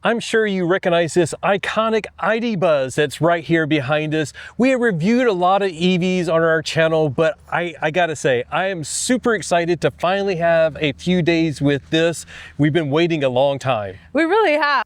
I'm sure you recognize this iconic ID Buzz that's right here behind us. We have reviewed a lot of EVs on our channel, but I gotta say, I am super excited to finally have a few days with this. We've been waiting a long time. We really have.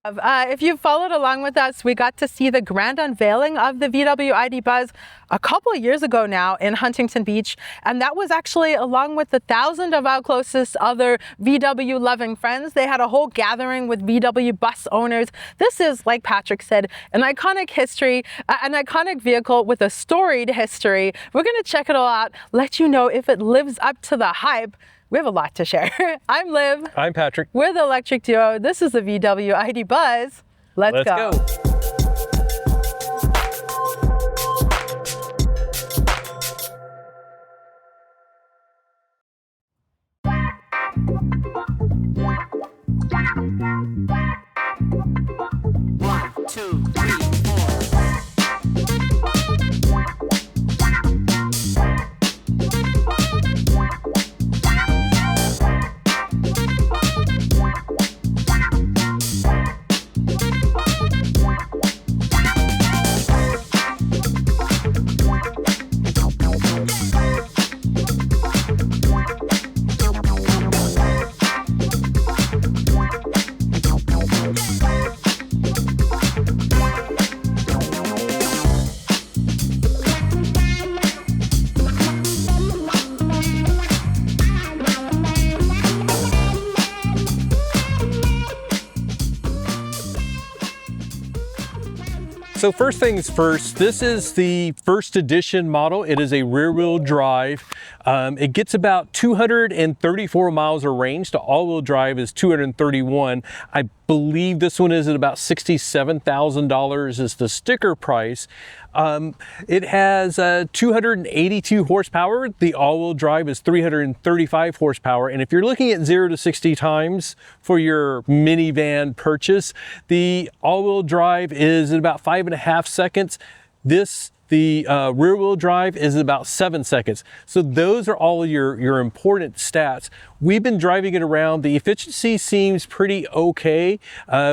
If you've followed along with us, we got to see the grand unveiling of the VW ID Buzz a couple of years ago now in Huntington Beach. And that was actually along with 1,000 of our closest other VW loving friends. They had a whole gathering with VW bus owners. This is, like Patrick said, an iconic history, an iconic vehicle with a storied history. We're going to check it all out, let you know if it lives up to the hype. We have a lot to share. I'm Liv. I'm Patrick. We're the Electric Duo. This is the VW ID Buzz. Let's go. One, two, three, four. So first things first, this is the first edition model. It is a rear-wheel drive. It gets about 234 miles of range. The all-wheel drive is 231. I believe this one is at about $67,000 is the sticker price. It has 282 horsepower. The all-wheel drive is 335 horsepower. And if you're looking at 0 to 60 times for your minivan purchase, the all-wheel drive is at about 5.5 seconds. The rear-wheel drive is about 7 seconds. So those are all your important stats. We've been driving it around. The efficiency seems pretty okay.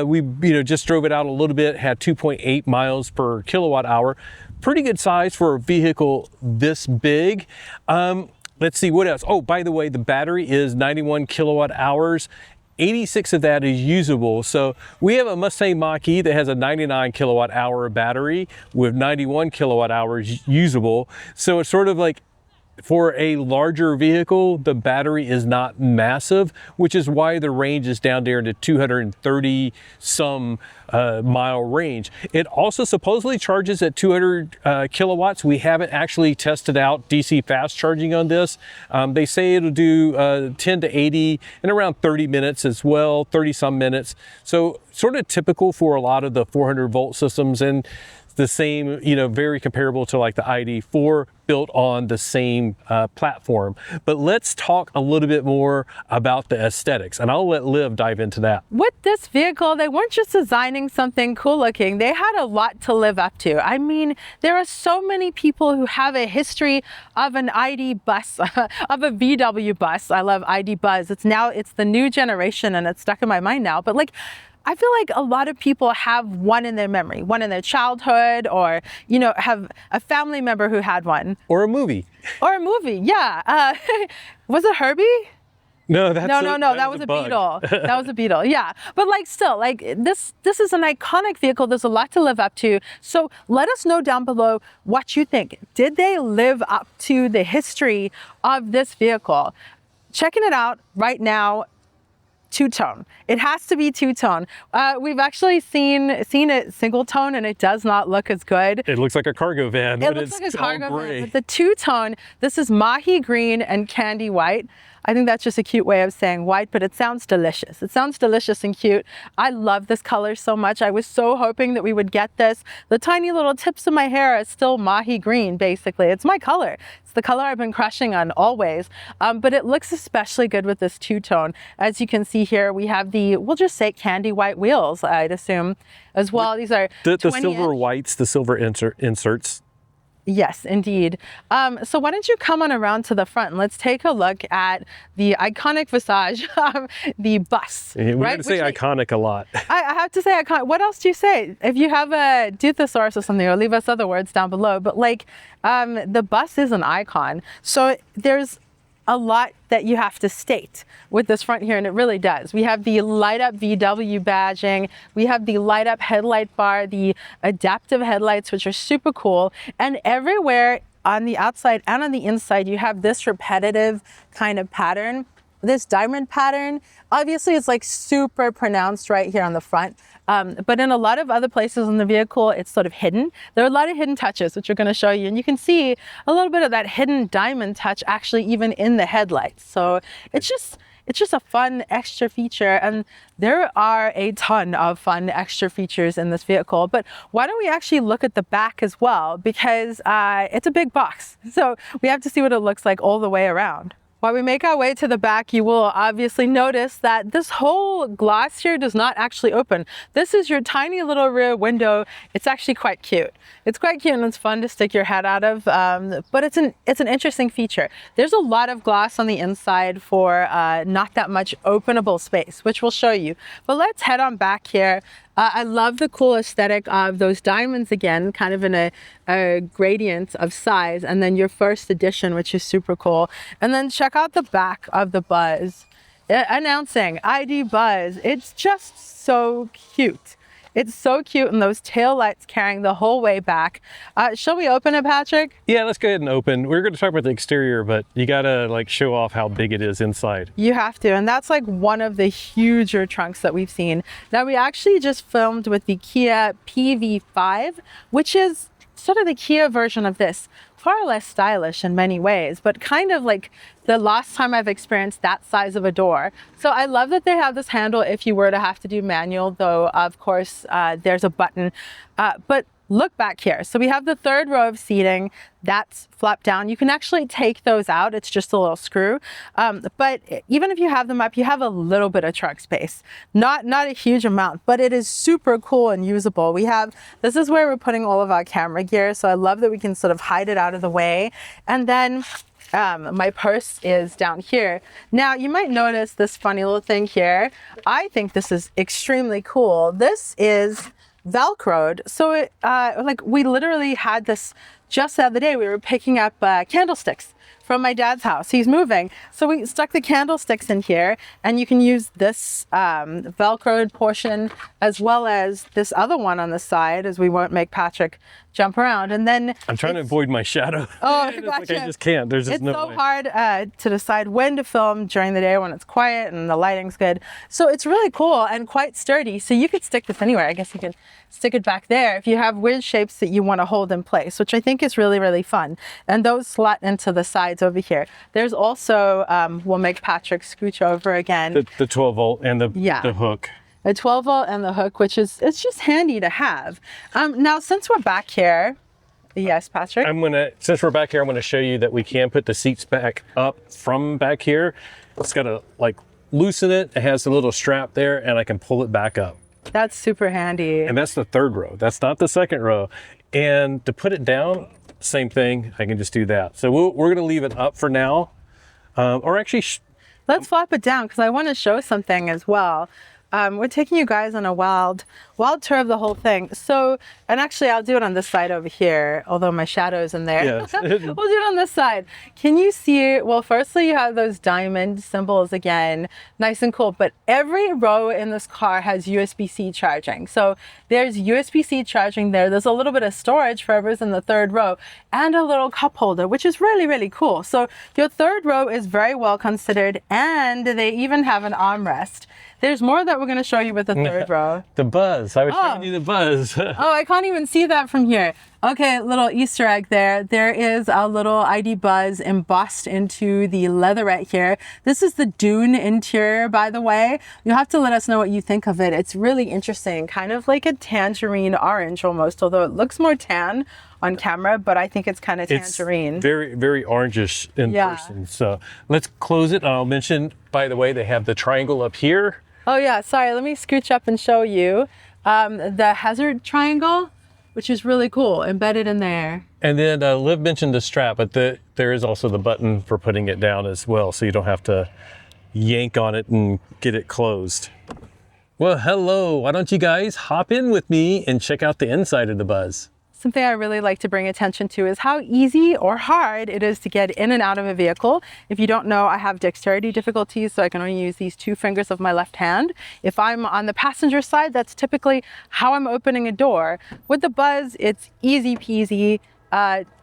We just drove it out a little bit, had 2.8 miles per kilowatt hour. Pretty good size for a vehicle this big. Let's see what else. Oh, by the way, the battery is 91 kilowatt hours. 86 of that is usable. So we have a Mustang Mach-E that has a 99 kilowatt hour battery with 91 kilowatt hours usable. So it's sort of like, for a larger vehicle, the battery is not massive, which is why the range is down there to 230 some mile range. It also supposedly charges at 200 kilowatts. We haven't actually tested out DC fast charging on this. They say it'll do 10 to 80 in around 30 minutes as well, 30 some minutes. So sort of typical for a lot of the 400 volt systems, and the same, very comparable to like the ID4, built on the same platform. But let's talk a little bit more about the aesthetics, and I'll let Liv dive into that. With this vehicle, they weren't just designing something cool looking, they had a lot to live up to. I mean, there are so many people who have a history of an ID bus, of a VW bus. I love ID Buzz. It's the new generation and it's stuck in my mind now. But I feel like a lot of people have one in their memory, one in their childhood, or, have a family member who had one. Or a movie. Or a movie, yeah. Was it Herbie? No, that was a beetle. That was a beetle, yeah. But still, this is an iconic vehicle. There's a lot to live up to. So let us know down below what you think. Did they live up to the history of this vehicle? Checking it out right now. Two-tone. It has to be two-tone. We've actually seen it single-tone, and it does not look as good. It looks like a cargo van. It looks like a cargo van. But the two-tone, this is Mach-E green and candy white. I think that's just a cute way of saying white, but it sounds delicious. It sounds delicious and cute. I love this color so much. I was so hoping that we would get this. The tiny little tips of my hair are still Mach-E green, basically. It's my color. It's the color I've been crushing on always. But it looks especially good with this two-tone. As you can see here, we have we'll just say candy white wheels, I'd assume, as well. These are the silver whites, the silver inserts. Yes, indeed. So why don't you come on around to the front and let's take a look at the iconic visage of the bus. We right? have to say iconic a lot. I have to say iconic. What else do you say? If you have a do thesaurus or something, or leave us other words down below. But like, the bus is an icon. So there's a lot that you have to state with this front here, and it really does. We have the light up VW badging, we have the light up headlight bar, the adaptive headlights, which are super cool, and everywhere on the outside and on the inside you have this repetitive kind of pattern, this diamond pattern. Obviously it's like super pronounced right here on the front, but in a lot of other places in the vehicle it's sort of hidden. There are a lot of hidden touches which we're going to show you, and you can see a little bit of that hidden diamond touch actually even in the headlights. So it's just a fun extra feature, and there are a ton of fun extra features in this vehicle. But why don't we actually look at the back as well, because it's a big box, so we have to see what it looks like all the way around. While we make our way to the back, you will obviously notice that this whole glass here does not actually open. This is your tiny little rear window. It's actually quite cute. It's quite cute and it's fun to stick your head out of, but it's an interesting feature. There's a lot of glass on the inside for not that much openable space, which we'll show you. But let's head on back here. I love the cool aesthetic of those diamonds again, kind of in a gradient of size, and then your first edition, which is super cool. And then check out the back of the Buzz, announcing ID Buzz. It's just so cute. It's so cute, and those tail lights carrying the whole way back. Shall we open it, Patrick? Yeah, let's go ahead and open. We're going to talk about the exterior, but you got to like show off how big it is inside. You have to, and that's like one of the huger trunks that we've seen. Now, we actually just filmed with the Kia PV5, which is sort of the Kia version of this. Far less stylish in many ways, but kind of like the last time I've experienced that size of a door. So I love that they have this handle if you were to have to do manual, though of course there's a button. But look back here. So we have the third row of seating that's flap down. You can actually take those out. It's just a little screw. But even if you have them up, you have a little bit of trunk space. Not a huge amount, but it is super cool and usable. This is where we're putting all of our camera gear. So I love that we can sort of hide it out of the way. And then my purse is down here. Now you might notice this funny little thing here. I think this is extremely cool. This is Velcroed. So like we literally had this just the other day. We were picking up candlesticks from my dad's house. He's moving. So we stuck the candlesticks in here, and you can use this Velcroed portion as well as this other one on the side, as we won't make Patrick jump around. And then I'm trying to avoid my shadow. Oh, It's gotcha. like I just can't. There's just no way. It's so hard to decide when to film during the day when it's quiet and the lighting's good. So it's really cool and quite sturdy. So you could stick this anywhere. I guess you could stick it back there if you have weird shapes that you want to hold in place, which I think is really, really fun. And those slot into the sides over here. There's also, we'll make Patrick scooch over again. The 12 volt and the hook. A 12 volt and the hook, which is, it's just handy to have. Now, since we're back here, yes, Patrick? Since we're back here, I'm gonna show you that we can put the seats back up from back here. It's gotta like loosen it. It has a little strap there, and I can pull it back up. That's super handy. And that's the third row. That's not the second row. And to put it down, same thing. I can just do that. So we're gonna leave it up for now. Or actually, let's flop it down because I want to show something as well. We're taking you guys on a wild tour of the whole thing. So, and actually I'll do it on this side over here, although my shadow's in there. Yes. We'll do it on this side. Can you see, well, firstly you have those diamond symbols again, nice and cool, but every row in this car has USB-C charging. So there's USB-C charging there. There's a little bit of storage for whoever's in the third row and a little cup holder, which is really, really cool. So your third row is very well considered, and they even have an armrest. There's more that we're going to show you with the third row. The Buzz. I was showing you the Buzz. Oh, I can't even see that from here. Okay, little Easter egg there. There is a little ID Buzz embossed into the leatherette here. This is the Dune interior, by the way. You'll have to let us know what you think of it. It's really interesting, kind of like a tangerine orange almost, although it looks more tan on camera, but I think it's kind of tangerine. It's very, very orangish in person. So let's close it. I'll mention, by the way, they have the triangle up here. Oh yeah, sorry, let me scooch up and show you. The hazard triangle, which is really cool, embedded in there. And then Liv mentioned the strap, but there is also the button for putting it down as well, so you don't have to yank on it and get it closed. Well, hello. Why don't you guys hop in with me and check out the inside of the Buzz? Something I really like to bring attention to is how easy or hard it is to get in and out of a vehicle. If you don't know, I have dexterity difficulties, so I can only use these 2 fingers of my left hand. If I'm on the passenger side, that's typically how I'm opening a door. With the Buzz, it's easy peasy.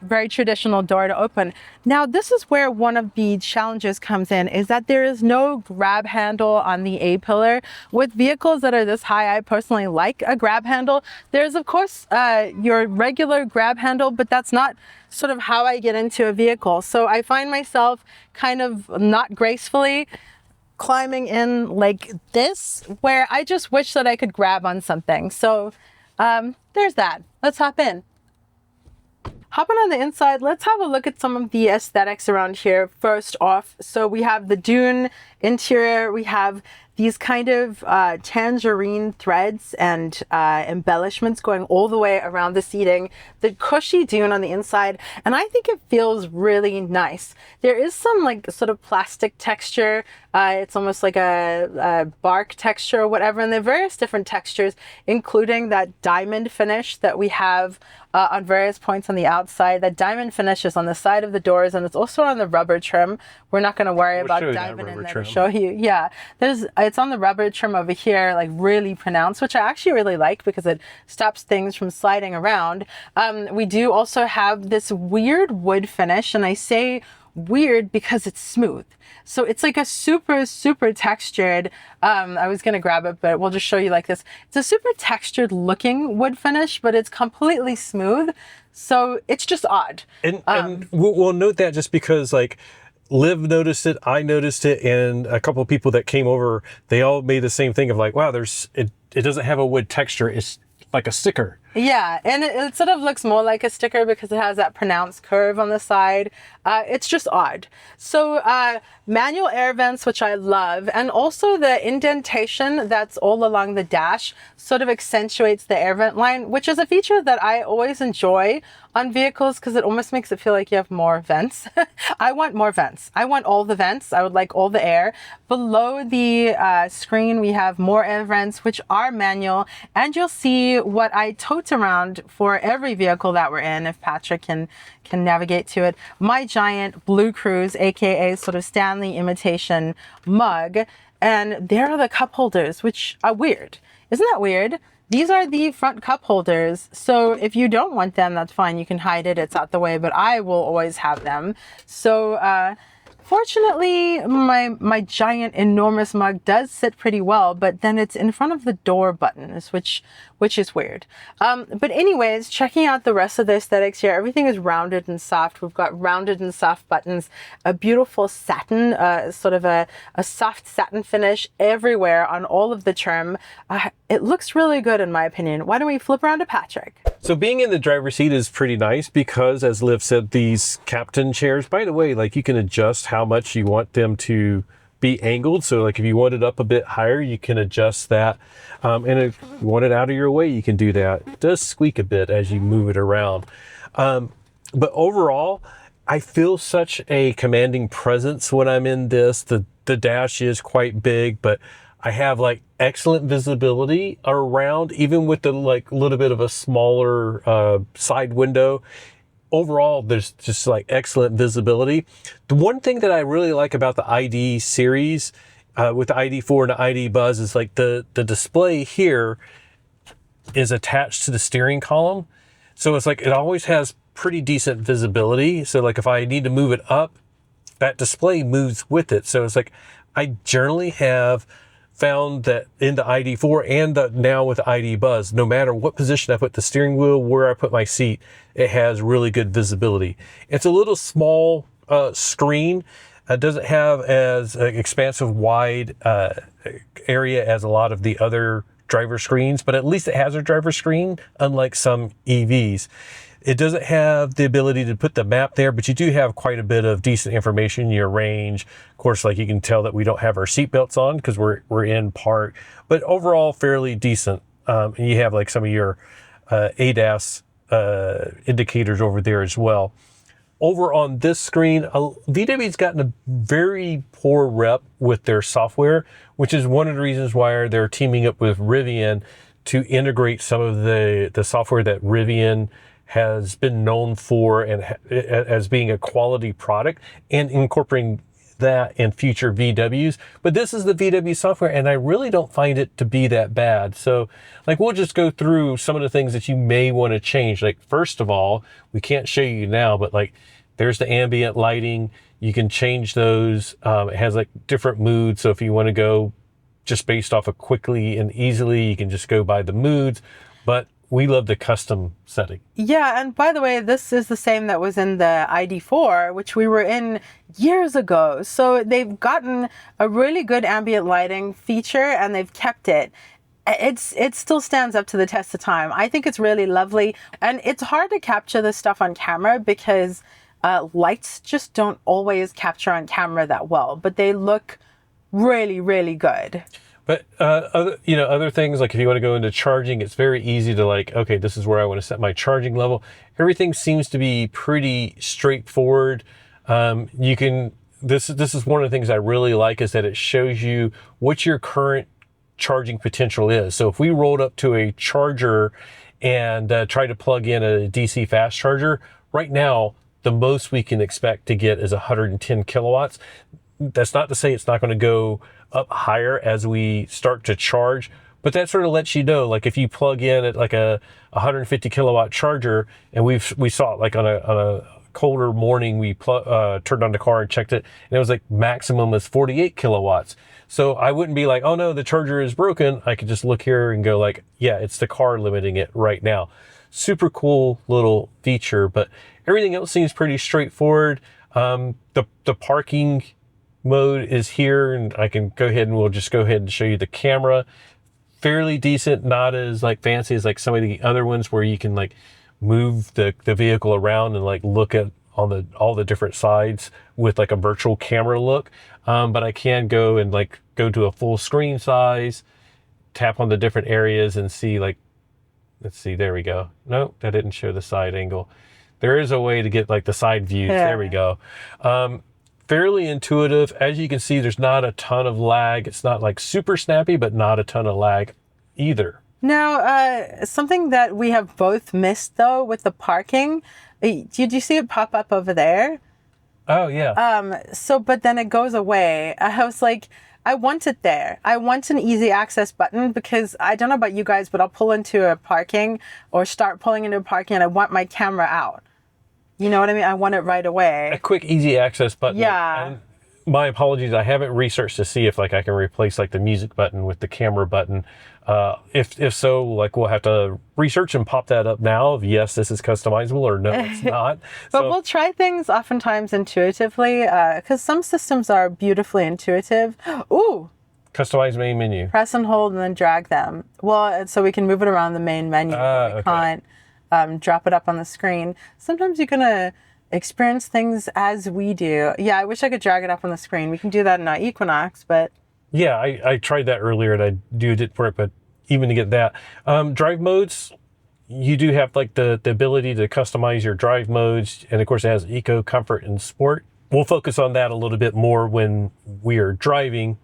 Very traditional door to open. Now, this is where one of the challenges comes in, is that there is no grab handle on the A-pillar. With vehicles that are this high, I personally like a grab handle. There's, of course, your regular grab handle, but that's not sort of how I get into a vehicle. So I find myself kind of not gracefully climbing in like this, where I just wish that I could grab on something. So there's that. Let's hop in. Hopping on the inside, let's have a look at some of the aesthetics around here. First off, so we have the dune interior, we have these kind of tangerine threads and embellishments going all the way around the seating, the cushy dune on the inside, and I think it feels really nice. There is some like sort of plastic texture. It's almost like a bark texture or whatever, and there are various different textures, including that diamond finish that we have on various points on the outside. That diamond finish is on the side of the doors, and it's also on the rubber trim. We're not going to worry about diving in there to show you. Yeah, it's on the rubber trim over here, like really pronounced, which I actually really like because it stops things from sliding around. We do also have this weird wood finish, and I say weird because it's smooth. So it's like a super textured, I was gonna grab it, but we'll just show you like this. It's a super textured looking wood finish, but it's completely smooth. So it's just odd. And we'll note that just because like Liv noticed it, I noticed it, and a couple of people that came over, they all made the same thing of like, wow, it doesn't have a wood texture. It's like a sticker. Yeah, and it sort of looks more like a sticker because it has that pronounced curve on the side. It's just odd. So manual air vents, which I love, and also the indentation that's all along the dash sort of accentuates the air vent line, which is a feature that I always enjoy on vehicles because it almost makes it feel like you have more vents. I want more vents. I want all the vents. I would like all the air. Below the screen, we have more air vents, which are manual, and you'll see what I tote around for every vehicle that we're in, if Patrick can navigate to it. My giant Blue Cruise, aka sort of Stanley imitation mug, and there are the cup holders, which are weird. Isn't that weird? These are the front cup holders. So if you don't want them, that's fine. You can hide it. It's out the way, but I will always have them. So fortunately, my giant, enormous mug does sit pretty well, but then it's in front of the door buttons, which is weird. But anyways, checking out the rest of the aesthetics here, everything is rounded and soft. We've got rounded and soft buttons, a beautiful satin, sort of a soft satin finish everywhere on all of the trim. It looks really good in my opinion. Why don't we flip around to Patrick? So being in the driver's seat is pretty nice because, as Liv said, these captain chairs, by the way, like you can adjust how much you want them to be angled. So like if you want it up a bit higher, you can adjust that. And if you want it out of your way, you can do that. It does squeak a bit as you move it around. But overall, I feel such a commanding presence when I'm in this. The dash is quite big, but I have like excellent visibility around, even with the like little bit of a smaller side window. Overall, there's just like excellent visibility. The one thing that I really like about the ID series with the ID4 and the ID Buzz is like the display here is attached to the steering column. So it's like it always has pretty decent visibility. So like if I need to move it up, that display moves with it. So it's like I generally have found that in the ID4 and now with the ID Buzz, no matter what position I put the steering wheel, where I put my seat, it has really good visibility. It's a little small screen. It doesn't have as expansive wide area as a lot of the other driver screens, but at least it has a driver screen, unlike some EVs. It doesn't have the ability to put the map there, but you do have quite a bit of decent information, your range. Of course, like you can tell that we don't have our seatbelts on because we're in park, but overall fairly decent. And you have like some of your ADAS indicators over there as well. Over on this screen, VW's gotten a very poor rep with their software, which is one of the reasons why they're teaming up with Rivian to integrate some of the software that Rivian has been known for and as being a quality product, and incorporating that in future VWs. But this is the VW software, and I really don't find it to be that bad. So like, we'll just go through some of the things that you may want to change. Like, first of all, we can't show you now, but like, there's the ambient lighting. You can change those. It has like different moods. So if you want to go just based off of quickly and easily, you can just go by the moods. But we love the custom setting. Yeah, and by the way, this is the same that was in the ID4, which we were in years ago. So they've gotten a really good ambient lighting feature, and they've kept it. It still stands up to the test of time. I think it's really lovely, and it's hard to capture this stuff on camera because lights just don't always capture on camera that well, but they look really, really good. But other things, like if you want to go into charging, it's very easy to like, okay, this is where I want to set my charging level. Everything seems to be pretty straightforward. This is one of the things I really like, is that it shows you what your current charging potential is. So if we rolled up to a charger and tried to plug in a DC fast charger, right now, the most we can expect to get is 110 kilowatts. That's not to say it's not going to go up higher as we start to charge, but that sort of lets you know, like if you plug in at like a 150 kilowatt charger, and we saw it like on a colder morning, we turned on the car and checked it, and it was like maximum is 48 kilowatts. So I wouldn't be like, oh no, the charger is broken. I could just look here and go like, yeah, it's the car limiting it right now. Super cool little feature, but everything else seems pretty straightforward. The parking mode is here, and I can go ahead and we'll just go ahead and show you the camera. Fairly decent, not as like fancy as like some of the other ones where you can like move the vehicle around and like look at on all the different sides with like a virtual camera look. But I can go and like go to a full screen size, tap on the different areas and see like, let's see, there we go. No, that didn't show the side angle. There is a way to get like the side views. Yeah. There we go. Fairly intuitive. As you can see, there's not a ton of lag. It's not like super snappy, but not a ton of lag either. Now, something that we have both missed though with the parking, did you see it pop up over there? Oh yeah. But then it goes away. I was like, I want it there. I want an easy access button, because I don't know about you guys, but I'll pull into a parking or start pulling into a parking and I want my camera out. You know what I mean? I want it right away. A quick, easy access button. Yeah. And my apologies, I haven't researched to see if like I can replace like the music button with the camera button. If so, like we'll have to research and pop that up now. If yes, this is customizable, or no, it's not. But we'll try things oftentimes intuitively, because some systems are beautifully intuitive. Ooh. Customize main menu. Press and hold and then drag them. Well, so we can move it around the main menu. We can't drop it up on the screen. Sometimes you're going to experience things as we do. Yeah, I wish I could drag it up on the screen. We can do that in our Equinox, but... Yeah, I tried that earlier and I didn't work, but even to get that. Drive modes, you do have like the ability to customize your drive modes. And of course it has eco, comfort, and sport. We'll focus on that a little bit more when we are driving.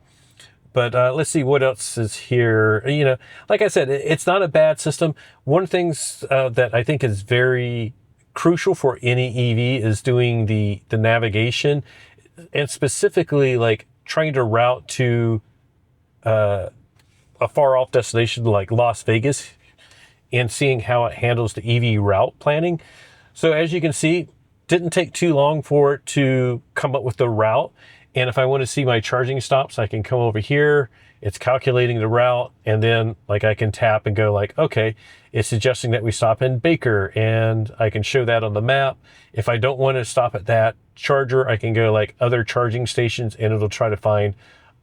But let's see what else is here. You know, like I said, it's not a bad system. One of the things that I think is very crucial for any EV is doing the navigation, and specifically like trying to route to a far off destination like Las Vegas and seeing how it handles the EV route planning. So as you can see, didn't take too long for it to come up with the route. And if I want to see my charging stops, I can come over here. It's calculating the route, and then like I can tap and go like, okay, it's suggesting that we stop in Baker, and I can show that on the map. If I don't want to stop at that charger, I can go like other charging stations, and it'll try to find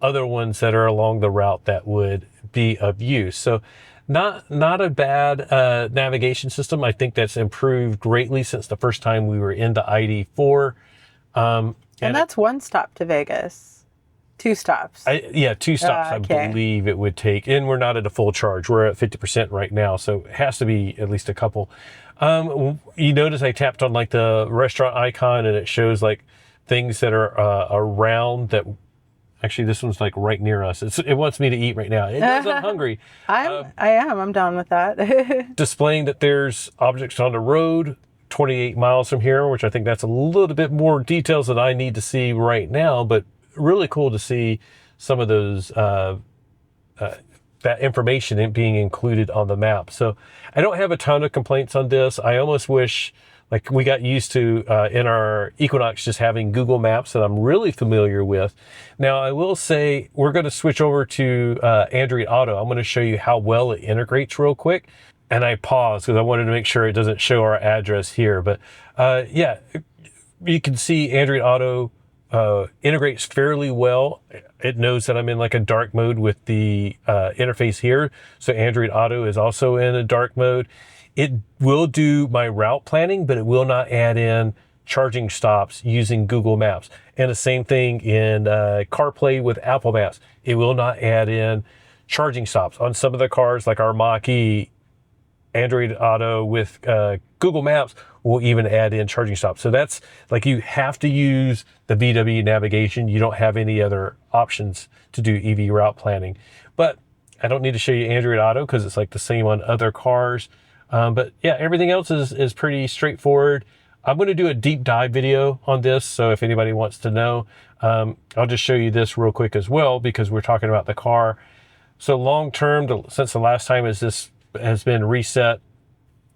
other ones that are along the route that would be of use. So not a bad navigation system. I think that's improved greatly since the first time we were into ID4. And that's one stop to Vegas. 2 stops. Yeah, 2 stops, okay. I believe it would take. And we're not at a full charge. We're at 50% right now, so it has to be at least a couple. You notice I tapped on like the restaurant icon, and it shows like things that are around that. Actually, this one's like right near us. It wants me to eat right now. It knows I'm hungry. I'm down with that. Displaying that there's objects on the road 28 miles from here, which I think that's a little bit more details that I need to see right now, but really cool to see some of those, that information being included on the map. So I don't have a ton of complaints on this. I almost wish, like we got used to in our Equinox, just having Google Maps that I'm really familiar with. Now, I will say we're going to switch over to Android Auto. I'm going to show you how well it integrates real quick. And I paused because I wanted to make sure it doesn't show our address here. But yeah, you can see Android Auto integrates fairly well. It knows that I'm in like a dark mode with the interface here. So Android Auto is also in a dark mode. It will do my route planning, but it will not add in charging stops using Google Maps. And the same thing in CarPlay with Apple Maps. It will not add in charging stops. On some of the cars, like our Mach-E, Android Auto with Google Maps will even add in charging stops. So that's like, you have to use the VW navigation. You don't have any other options to do EV route planning. But I don't need to show you Android Auto because it's like the same on other cars. But yeah, everything else is pretty straightforward. I'm going to do a deep dive video on this. So if anybody wants to know, I'll just show you this real quick as well, because we're talking about the car. So long term, since the last time this has been reset,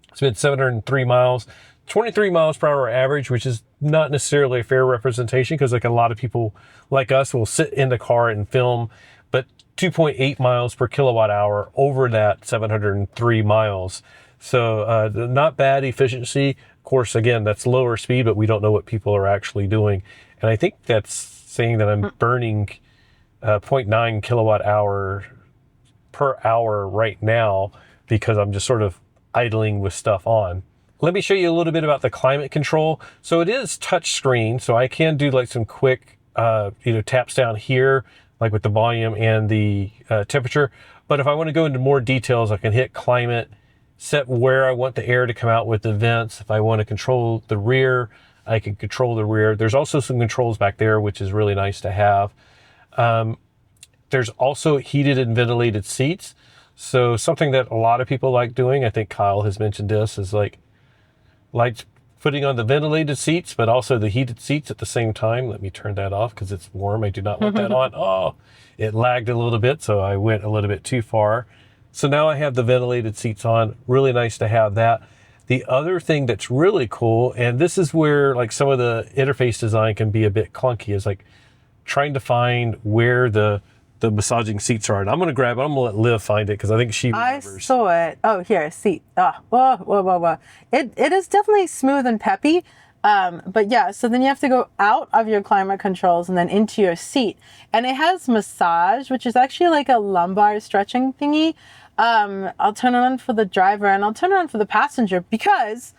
it's been 703 miles, 23 miles per hour average, which is not necessarily a fair representation because like a lot of people like us will sit in the car and film, but 2.8 miles per kilowatt hour over that 703 miles. So not bad efficiency. Of course, again, that's lower speed, but we don't know what people are actually doing. And I think that's saying that I'm burning 0.9 kilowatt hour per hour right now because I'm just sort of idling with stuff on. Let me show you a little bit about the climate control. So it is touch screen, so I can do like some quick taps down here, like with the volume and the temperature. But if I want to go into more details, I can hit climate, set where I want the air to come out with the vents. If I want to control the rear, I can control the rear. There's also some controls back there, which is really nice to have. There's also heated and ventilated seats. So something that a lot of people like doing, I think Kyle has mentioned this, is like putting on the ventilated seats, but also the heated seats at the same time. Let me turn that off because it's warm. I do not want that on. Oh, it lagged a little bit, so I went a little bit too far. So now I have the ventilated seats on. Really nice to have that. The other thing that's really cool, and this is where like some of the interface design can be a bit clunky, is like trying to find where the massaging seats are. And I'm going to grab it. I'm going to let Liv find it because I think she remembers. I saw it. Oh, here, seat. Whoa. It is definitely smooth and peppy. But yeah, so then you have to go out of your climate controls and then into your seat. And it has massage, which is actually like a lumbar stretching thingy. I'll turn it on for the driver and I'll turn it on for the passenger because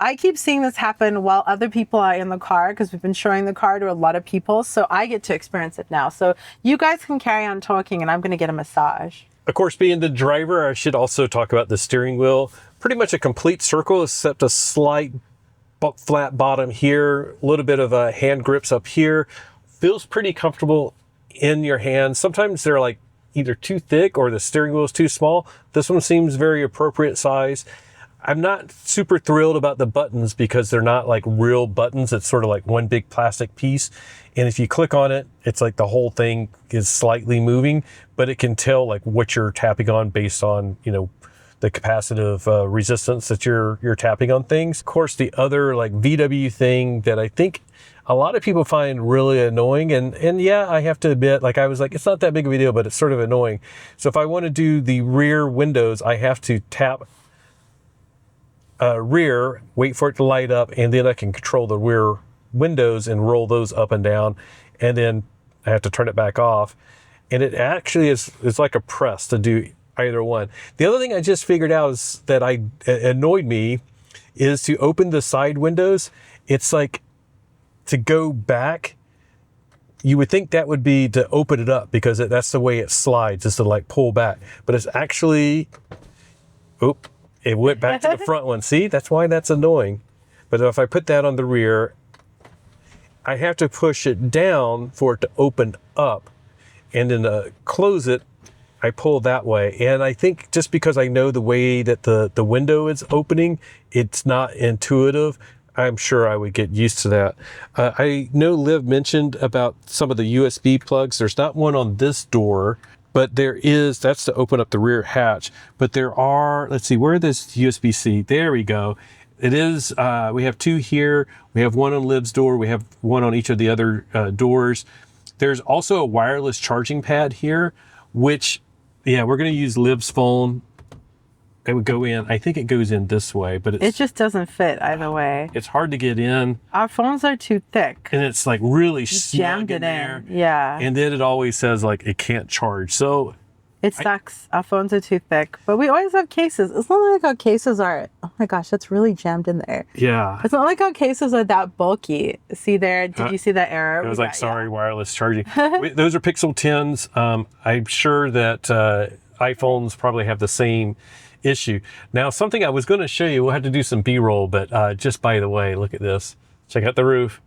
I keep seeing this happen while other people are in the car because we've been showing the car to a lot of people. So I get to experience it now. So you guys can carry on talking and I'm going to get a massage. Of course, being the driver, I should also talk about the steering wheel. Pretty much a complete circle except a slight flat bottom here, a little bit of hand grips up here. Feels pretty comfortable in your hands. Sometimes they're like either too thick or the steering wheel is too small. This one seems very appropriate size. I'm not super thrilled about the buttons because they're not like real buttons. It's sort of like one big plastic piece. And if you click on it, it's like the whole thing is slightly moving, but it can tell like what you're tapping on based on, the capacitive resistance that you're tapping on things. Of course, the other like VW thing that I think a lot of people find really annoying, and yeah, I have to admit, like I was like, it's not that big of a deal, but it's sort of annoying. So if I want to do the rear windows, I have to tap rear, wait for it to light up, and then I can control the rear windows and roll those up and down, and then I have to turn it back off. And it actually is like a press to do either one. The other thing I just figured out is that annoyed me is to open the side windows. It's like to go back you would think that would be to open it up because that's the way it slides, is to like pull back. But it's actually, it went back to the front one. See, that's why that's annoying. But if I put that on the rear, I have to push it down for it to open up. And then to close it, I pull that way. And I think just because I know the way that the window is opening, it's not intuitive. I'm sure I would get used to that. I know Liv mentioned about some of the USB plugs. There's not one on this door, but there is. That's to open up the rear hatch. But there are, let's see, where is this USB-C? There we go. It is, we have two here. We have one on Liv's door. We have one on each of the other doors. There's also a wireless charging pad here, which, yeah, we're going to use Liv's phone. It would go in. I think it goes in this way, but it just doesn't fit either way. It's hard to get in. Our phones are too thick. And it's like really jammed in there. Yeah. And then it always says like it can't charge. So it sucks. Our phones are too thick, but we always have cases. It's not like our cases are, oh my gosh, that's really jammed in there. Yeah. It's not like our cases are that bulky. See there? Did you see that error? It was like, sorry, wireless charging. Those are Pixel 10s. I'm sure that iPhones probably have the same issue. Now, something I was going to show you, we'll have to do some B-roll, but just by the way, look at this. Check out the roof.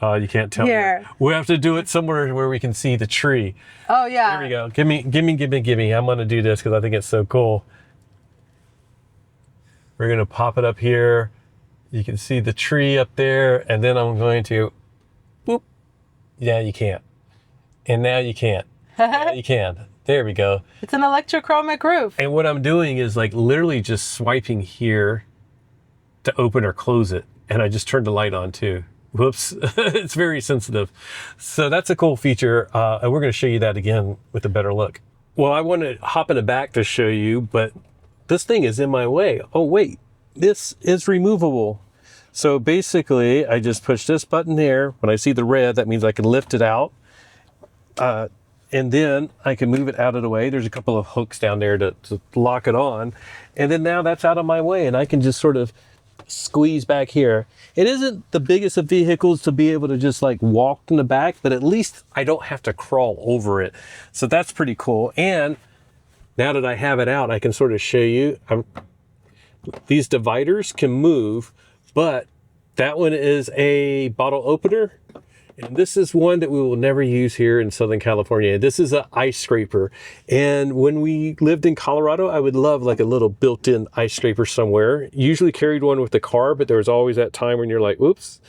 You can't tell here. Me. We'll have to do it somewhere where we can see the tree. Oh, yeah. There we go. Give me. I'm going to do this because I think it's so cool. We're going to pop it up here. You can see the tree up there, and then I'm going to, boop. Yeah, you can't. And now you can't. Yeah, you can. There we go. It's an electrochromic roof. And what I'm doing is like literally just swiping here to open or close it. And I just turned the light on too. Whoops. It's very sensitive. So that's a cool feature. And we're going to show you that again with a better look. Well, I want to hop in the back to show you, but this thing is in my way. Oh, wait, this is removable. So basically I just push this button there. When I see the red, that means I can lift it out. And then I can move it out of the way. There's a couple of hooks down there to lock it on. And then now that's out of my way and I can just sort of squeeze back here. It isn't the biggest of vehicles to be able to just like walk in the back, but at least I don't have to crawl over it. So that's pretty cool. And now that I have it out, I can sort of show you. These dividers can move, but that one is a bottle opener. And this is one that we will never use here in Southern California. This is an ice scraper. And when we lived in Colorado, I would love like a little built-in ice scraper somewhere. Usually carried one with the car, but there was always that time when you're like, oops.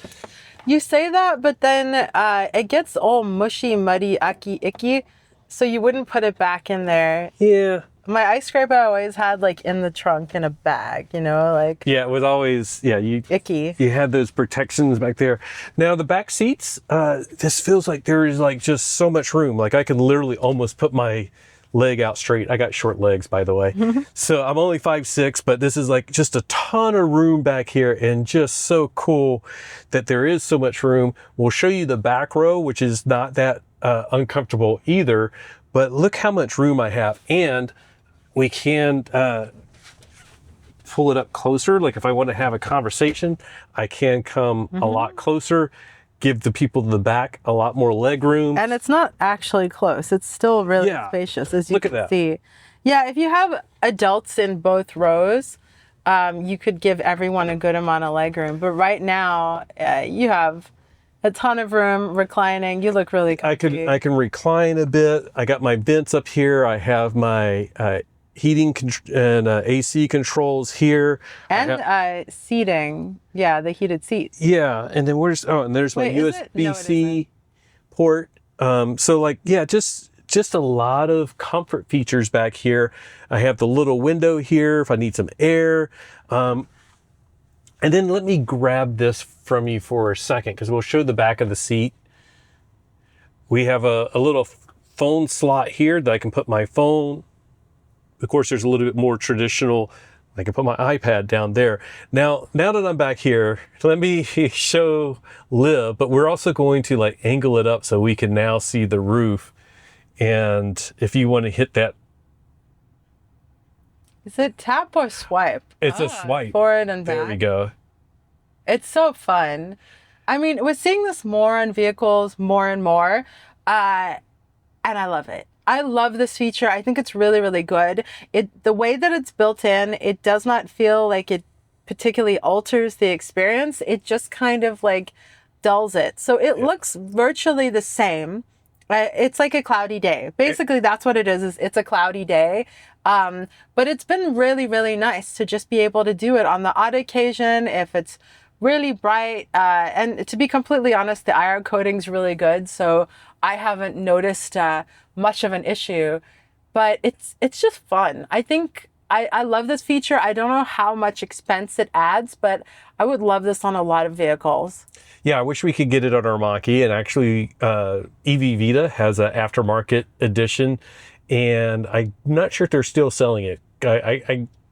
You say that, but then it gets all mushy, muddy, icky. So you wouldn't put it back in there. Yeah. My ice scraper I always had like in the trunk in a bag, you know, like. Yeah, it was always, icky. You had those protections back there. Now the back seats, this feels like there is like just so much room. Like I can literally almost put my leg out straight. I got short legs, by the way. So I'm only 5'6", but this is like just a ton of room back here and just so cool that there is so much room. We'll show you the back row, which is not that uncomfortable either, but look how much room I have. And we can pull it up closer. Like if I want to have a conversation, I can come a lot closer, give the people in the back a lot more leg room. And it's not actually close. It's still really spacious, as you can see. Yeah, if you have adults in both rows, you could give everyone a good amount of leg room. But right now, you have a ton of room, reclining. You look really comfy. I can recline a bit. I got my vents up here. I have my heating and AC controls here. And seating. Yeah, the heated seats. Yeah, and then there's my USB-C port. So like, yeah, just a lot of comfort features back here. I have the little window here if I need some air. And then let me grab this from you for a second because we'll show the back of the seat. We have a little phone slot here that I can put my phone. Of course, there's a little bit more traditional. I can put my iPad down there. Now that I'm back here, let me show Liv, but we're also going to like angle it up so we can now see the roof. And if you want to hit that. Is it tap or swipe? It's a swipe. Forward and back. There we go. It's so fun. I mean, we're seeing this more on vehicles more and more, and I love it. I love this feature. I think it's really, really good. The way that it's built in, it does not feel like it particularly alters the experience. It just kind of like dulls it. So it looks virtually the same. It's like a cloudy day. Basically, that's what it is it's a cloudy day. But it's been really, really nice to just be able to do it on the odd occasion if it's really bright. And to be completely honest, the IR coating's really good. So I haven't noticed much of an issue, but it's just fun. I think I love this feature. I don't know how much expense it adds, but I would love this on a lot of vehicles. Yeah, I wish we could get it on our Mach-E, and actually EV Vita has an aftermarket edition, and I'm not sure if they're still selling it.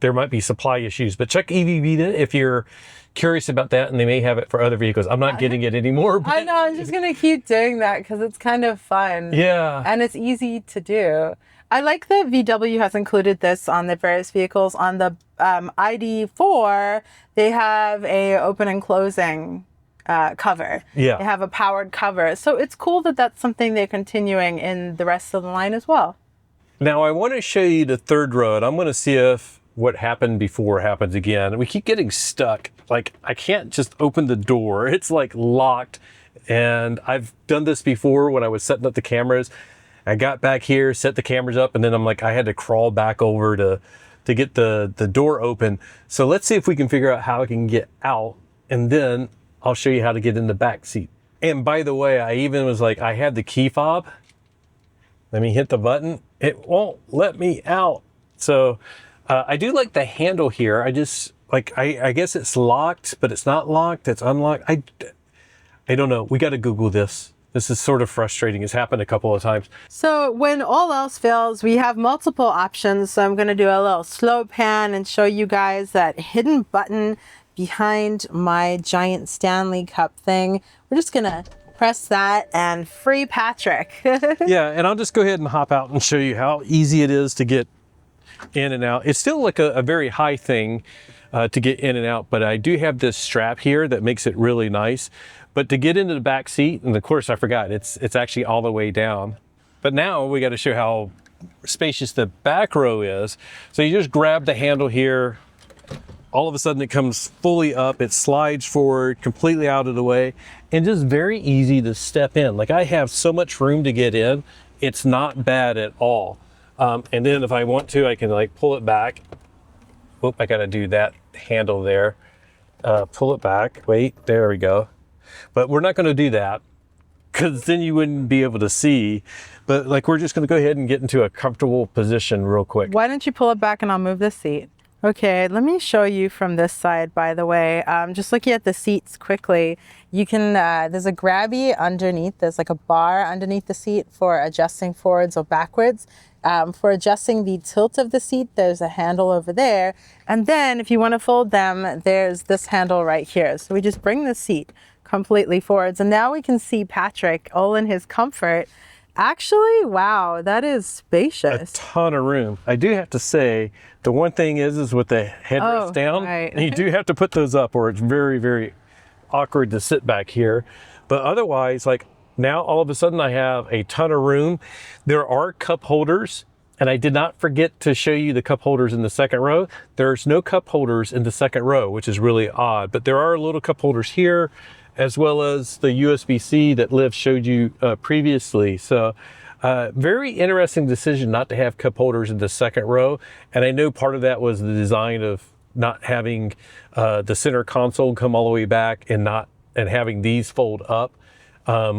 There might be supply issues, but check EV Vita if you're curious about that, and they may have it for other vehicles. I'm not getting it anymore. But... I know, I'm just going to keep doing that because it's kind of fun. Yeah. And it's easy to do. I like that VW has included this on the various vehicles. On the ID4, they have a open and closing cover. Yeah. They have a powered cover. So it's cool that that's something they're continuing in the rest of the line as well. Now I want to show you the third row, and I'm going to see if what happened before happens again. We keep getting stuck. Like, I can't just open the door. It's like locked. And I've done this before when I was setting up the cameras. I got back here, set the cameras up, and then I'm like, I had to crawl back over to get the door open. So let's see if we can figure out how I can get out, and then I'll show you how to get in the back seat. And by the way, I even was like, I had the key fob. Let me hit the button. It won't let me out. So I do like the handle here. I just, like, I guess it's locked, but it's not locked. It's unlocked. I don't know. We got to Google this. This is sort of frustrating. It's happened a couple of times. So when all else fails, we have multiple options. So I'm going to do a little slow pan and show you guys that hidden button behind my giant Stanley Cup thing. We're just going to press that and free Patrick. Yeah, and I'll just go ahead and hop out and show you how easy it is to get in and out. It's still like a very high thing to get in and out, but I do have this strap here that makes it really nice. But to get into the back seat, and of course I forgot, it's actually all the way down. But now we got to show how spacious the back row is. So you just grab the handle here, all of a sudden it comes fully up, it slides forward, completely out of the way, and just very easy to step in. Like, I have so much room to get in, it's not bad at all. And then if I want to, I can like pull it back. Whoop, I got to do that handle there. Pull it back, wait, there we go. But we're not going to do that because then you wouldn't be able to see. But like, we're just going to go ahead and get into a comfortable position real quick. Why don't you pull it back and I'll move the seat? Okay, let me show you from this side, by the way. Just looking at the seats quickly, you can, there's a grabby underneath. There's like a bar underneath the seat for adjusting forwards or backwards. For adjusting the tilt of the seat, there's a handle over there. And then if you want to fold them, there's this handle right here. So we just bring the seat completely forwards. And now we can see Patrick all in his comfort. Actually, wow, that is spacious. A ton of room. I do have to say, the one thing is with the headrest down, right. you do have to put those up or it's very, very awkward to sit back here. But otherwise, like, now all of a sudden I have a ton of room. There are cup holders, and I did not forget to show you the cup holders in the second row. There's no cup holders in the second row, which is really odd, but there are little cup holders here, as well as the USB-C that Liv showed you previously. So very interesting decision not to have cup holders in the second row. And I know part of that was the design of not having the center console come all the way back and having these fold up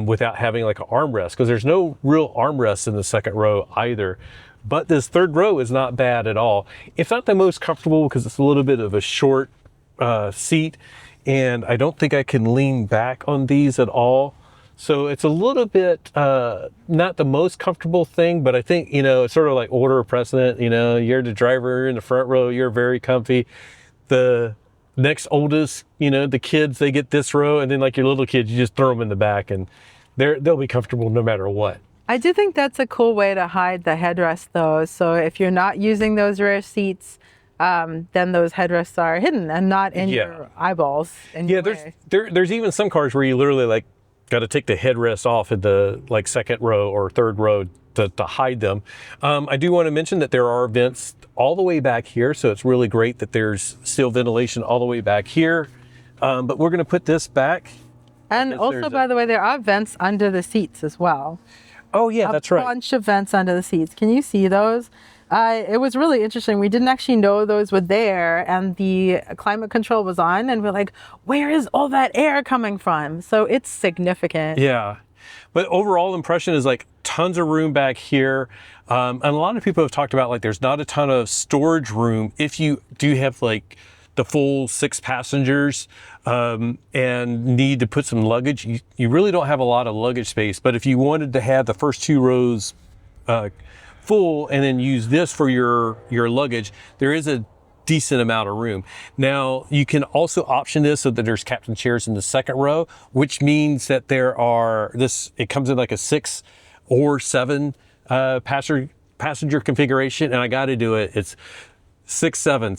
without having like an armrest, because there's no real armrest in the second row either. But this third row is not bad at all. It's not the most comfortable because it's a little bit of a short seat, and I don't think I can lean back on these at all. So it's a little bit not the most comfortable thing, but I think, you know, it's sort of like order of precedent. You know, you're the driver in the front row, you're very comfy. The next oldest, you know, the kids, they get this row, and then like your little kids, you just throw them in the back and they'll be comfortable no matter what. I do think that's a cool way to hide the headrest though. So if you're not using those rear seats, then those headrests are hidden and not in Yeah. your eyeballs. Yeah, there's even some cars where you literally like got to take the headrest off at the like second row or third row to hide them. I do want to mention that there are vents all the way back here, so it's really great that there's still ventilation all the way back here. But we're going to put this back. And also, by the way, there are vents under the seats as well. Oh yeah, that's right. A bunch of vents under the seats. Can you see those? It was really interesting. We didn't actually know those were there, and the climate control was on, and we're like, where is all that air coming from? So it's significant. Yeah. But overall impression is like tons of room back here. And a lot of people have talked about like there's not a ton of storage room if you do have like the full 6 passengers and need to put some luggage. You really don't have a lot of luggage space. But if you wanted to have the first 2 rows full and then use this for your luggage, there is a decent amount of room. Now you can also option this so that there's captain chairs in the second row, which means that it comes in like a 6 or 7 passenger configuration, and I got to do it. It's 6, 7.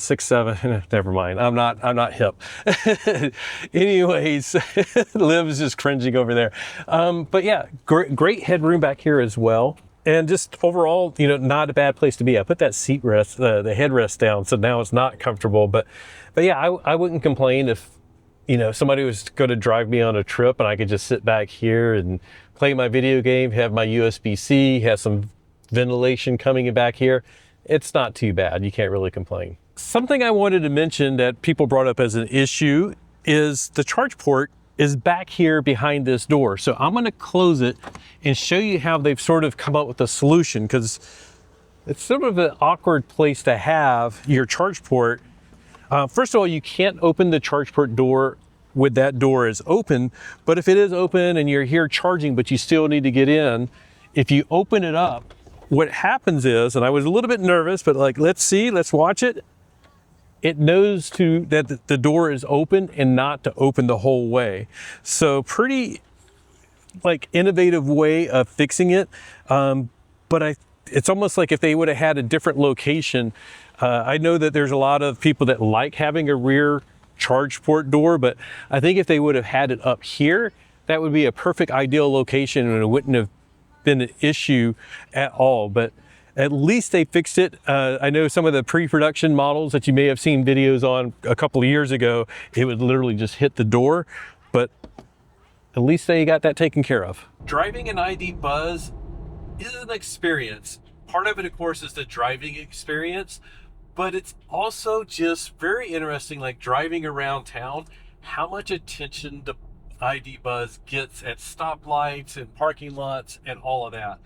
Never mind. I'm not hip. Anyways, Liv's just cringing over there. But yeah, great headroom back here as well. And just overall, not a bad place to be. I put that seat rest, the headrest down, so now it's not comfortable. But yeah, I wouldn't complain if, somebody was going to drive me on a trip and I could just sit back here and play my video game, have my USB-C, have some ventilation coming in back here. It's not too bad. You can't really complain. Something I wanted to mention that people brought up as an issue is the charge port is back here behind this door. So I'm going to close it and show you how they've sort of come up with a solution, because it's sort of an awkward place to have your charge port. First of all, you can't open the charge port door with that door is open, but if it is open and you're here charging, but you still need to get in, if you open it up, what happens is, and I was a little bit nervous, but like, let's watch it. It knows that the door is open and not to open the whole way. So pretty like innovative way of fixing it. But it's almost like if they would have had a different location. I know that there's a lot of people that like having a rear charge port door, but I think if they would have had it up here, that would be a perfect ideal location and it wouldn't have been an issue at all. But at least they fixed it. I know some of the pre-production models that you may have seen videos on a couple of years ago, it would literally just hit the door, but at least they got that taken care of. Driving an ID Buzz is an experience. Part of it, of course, is the driving experience, but it's also just very interesting, like driving around town, how much attention the ID Buzz gets at stoplights and parking lots and all of that.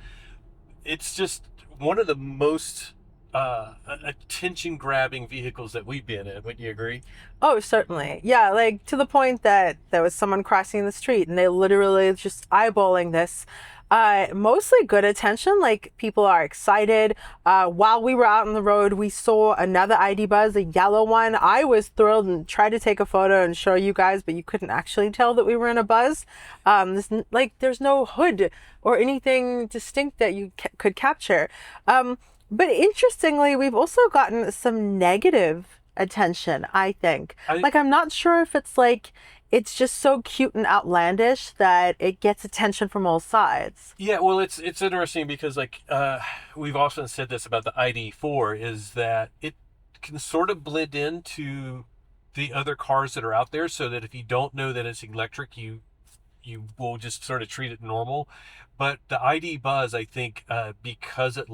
It's just one of the most attention-grabbing vehicles that we've been in. Wouldn't you agree? Oh, certainly. Yeah, like to the point that there was someone crossing the street and they literally just eyeballing this. Mostly good attention, like people are excited. While we were out on the road, we saw another ID Buzz, a yellow one. I was thrilled and tried to take a photo and show you guys, but you couldn't actually tell that we were in a Buzz. There's no hood or anything distinct that you could capture. But interestingly, we've also gotten some negative attention, I think. I'm not sure if it's just so cute and outlandish that it gets attention from all sides. Yeah, well, it's interesting because we've often said this about the ID4 is that it can sort of blend into the other cars that are out there, so that if you don't know that it's electric, you will just sort of treat it normal. But the ID Buzz, I think, because it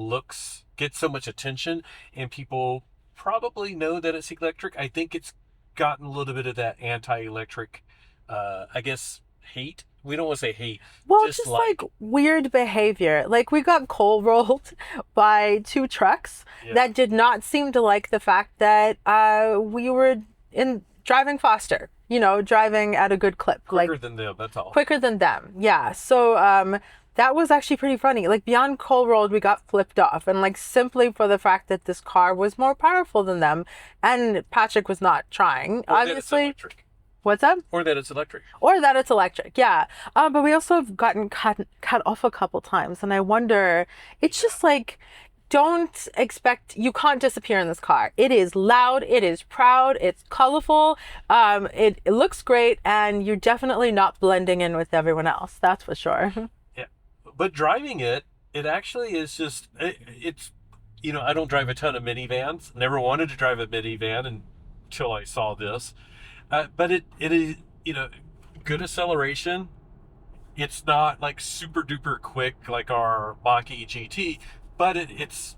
gets so much attention and people probably know that it's electric, I think it's gotten a little bit of that anti-electric, I guess, hate. We don't want to say hate. Well, just like weird behavior. Like we got coal rolled by 2 trucks that did not seem to like the fact that we were driving faster. Driving at a good clip. Quicker than them, that's all. Quicker than them, yeah. So that was actually pretty funny. Like beyond coal rolled, we got flipped off, and simply for the fact that this car was more powerful than them, and Patrick was not trying. Or obviously. What's that? Or that it's electric. Yeah. But we also have gotten cut off a couple times, and I wonder, it's just like don't expect, you can't disappear in this car. It is loud, it is proud, it's colorful, it looks great, and you're definitely not blending in with everyone else. That's for sure. Yeah, but driving it actually is just, it's, you know, I don't drive a ton of minivans. Never wanted to drive a minivan until I saw this. But it is, you know, good acceleration. It's not like super duper quick like our Mach-E GT, but it's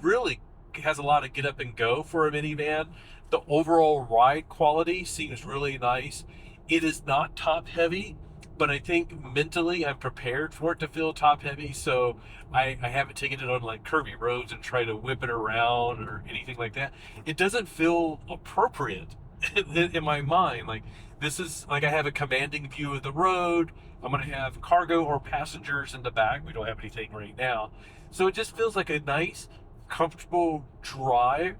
really has a lot of get up and go for a minivan. The overall ride quality seems really nice. It is not top heavy, but I think mentally I'm prepared for it to feel top heavy, so I haven't taken it on like curvy roads and tried to whip it around or anything like that. It doesn't feel appropriate in my mind. Like, this is like, I have a commanding view of the road. I'm going to have cargo or passengers in the back. We don't have anything right now. So it just feels like a nice, comfortable drive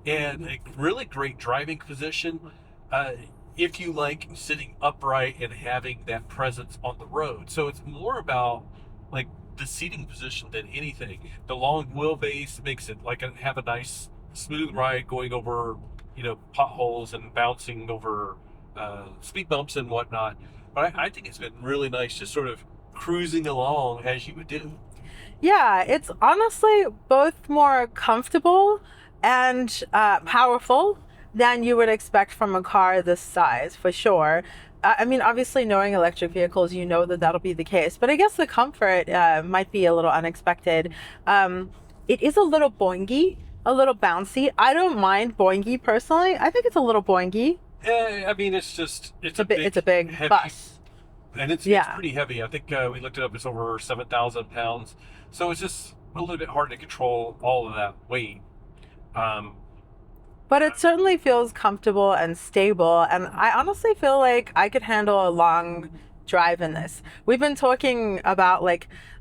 and a really great driving position. If you like sitting upright and having that presence on the road. So it's more about like the seating position than anything. The long wheelbase makes it like have a nice smooth ride going over, you know, potholes and bouncing over speed bumps and whatnot. But I think it's been really nice just sort of cruising along as you would do. Yeah, it's honestly both more comfortable and powerful than you would expect from a car this size, for sure. I mean, obviously, knowing electric vehicles, you know that that'll be the case. But I guess the comfort might be a little unexpected. It is a little boingy, a little bouncy. I don't mind boingy personally. I think it's a little boingy. I mean, it's a big heavy bus. And it's pretty heavy. I think we looked it up. It's over 7,000 pounds. So it's just a little bit hard to control all of that weight. But it certainly feels comfortable and stable. And I honestly feel like I could handle a long drive in this. We've been talking about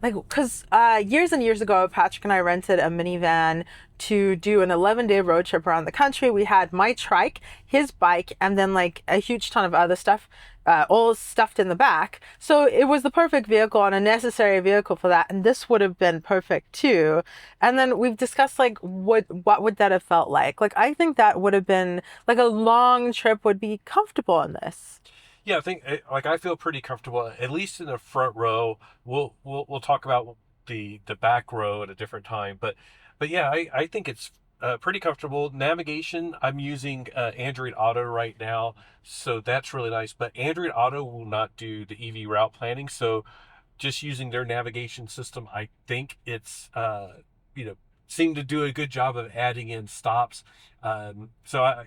because years and years ago, Patrick and I rented a minivan to do an 11-day road trip around the country. We had my trike, his bike, and then like a huge ton of other stuff, all stuffed in the back. So it was the perfect vehicle and a necessary vehicle for that. And this would have been perfect too. And then we've discussed like what would that have felt like? Like, I think that would have been like a long trip would be comfortable in this. Yeah, I think like I feel pretty comfortable, at least in the front row. We'll talk about the back row at a different time, but yeah, I think it's pretty comfortable. Navigation, I'm using Android Auto right now, so that's really nice. But Android Auto will not do the EV route planning, so just using their navigation system, I think it's seem to do a good job of adding in stops. So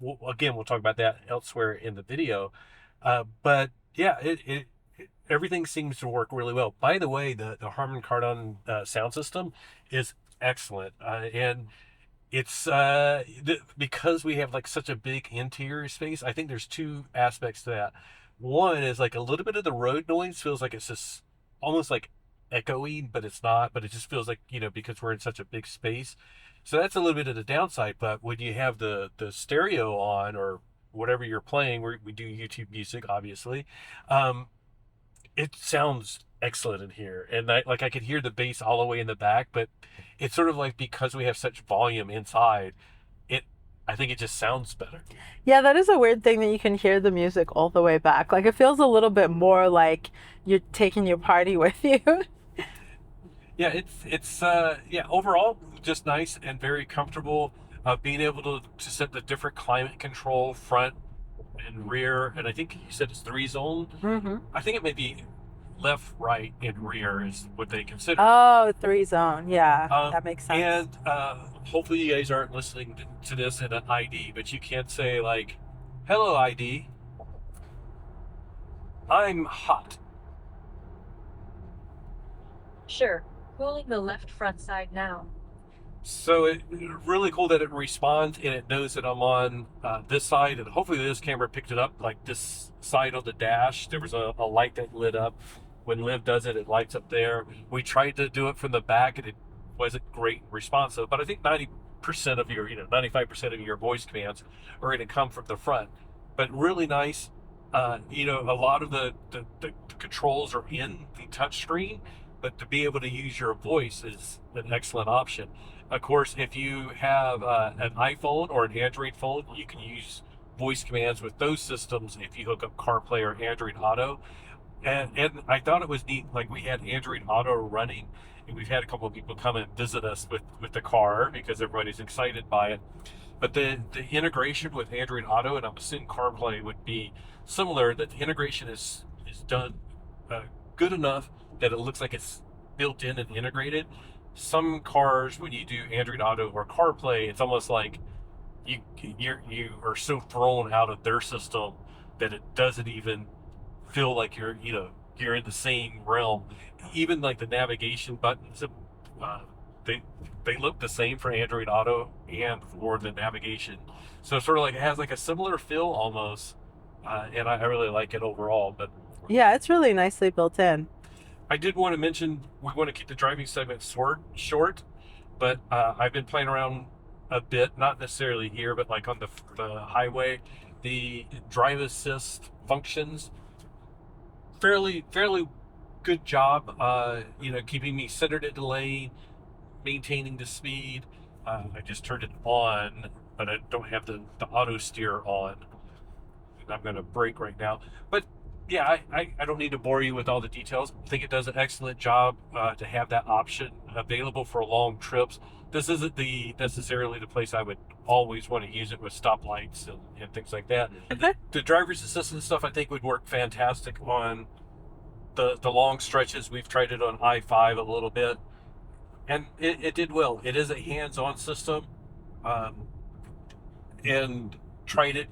we'll talk about that elsewhere in the video. But yeah, it everything seems to work really well. By the way, the Harman Kardon sound system is excellent, and it's because we have like such a big interior space. I think there's two aspects to that. One is like a little bit of the road noise feels like it's just almost like echoey, but it's not. But it just feels like, because we're in such a big space. So that's a little bit of the downside. But when you have the stereo on or whatever you're playing, we do YouTube music, obviously. It sounds excellent in here, and I could hear the bass all the way in the back, but it's sort of like because we have such volume inside, I think it just sounds better. Yeah, that is a weird thing that you can hear the music all the way back. Like, it feels a little bit more like you're taking your party with you. Yeah, it's overall just nice and very comfortable. Being able to set the different climate control front and rear, and I think you said it's 3-zone. Mm-hmm. I think it may be left, right, and rear is what they consider. Oh, 3-zone. Yeah, that makes sense. And hopefully you guys aren't listening to this in an ID, but you can't say like, "Hello, ID. I'm hot." Sure. Pulling the left front side now. So it's really cool that it responds and it knows that I'm on this side, and hopefully this camera picked it up, like this side of the dash. There was a light that lit up. When Liv does it, it lights up there. We tried to do it from the back and it wasn't great responsive, but I think 90% of your, 95% of your voice commands are going to come from the front. But really nice. A lot of the controls are in the touchscreen, but to be able to use your voice is an excellent option. Of course, if you have an iPhone or an Android phone, you can use voice commands with those systems if you hook up CarPlay or Android Auto. And I thought it was neat, like we had Android Auto running, and we've had a couple of people come and visit us with the car because everybody's excited by it. But the integration with Android Auto, and I'm assuming CarPlay would be similar, that the integration is done good enough that it looks like it's built in and integrated. Some cars, when you do Android Auto or CarPlay, it's almost like you are so thrown out of their system that it doesn't even feel like you're in the same realm. Even like the navigation buttons, they look the same for Android Auto and for the navigation. So it's sort of like it has like a similar feel almost, and I really like it overall. But Yeah, it's really nicely built in. I did want to mention we want to keep the driving segment short, but I've been playing around a bit, not necessarily here, but like on the highway. The drive assist functions, fairly good job, keeping me centered in the lane, maintaining the speed. I just turned it on, but I don't have the auto steer on. And I'm going to brake right now, but yeah, I don't need to bore you with all the details. I think it does an excellent job to have that option available for long trips. This isn't necessarily the place I would always want to use it with stoplights and things like that. The driver's assistance stuff I think would work fantastic on the long stretches. We've tried it on I-5 a little bit, and it did well. It is a hands-on system, and tried it,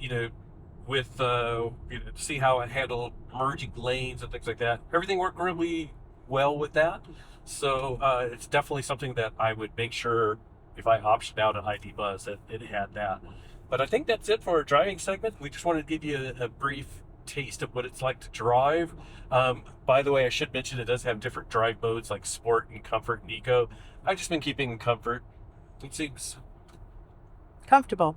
with to see how it handled merging lanes and things like that. Everything worked really well with that. So it's definitely something that I would make sure if I optioned out an ID Buzz that it had that. But I think that's it for our driving segment. We just wanted to give you a brief taste of what it's like to drive. By the way, I should mention it does have different drive modes like Sport and Comfort and Eco. I've just been keeping Comfort. It seems Comfortable.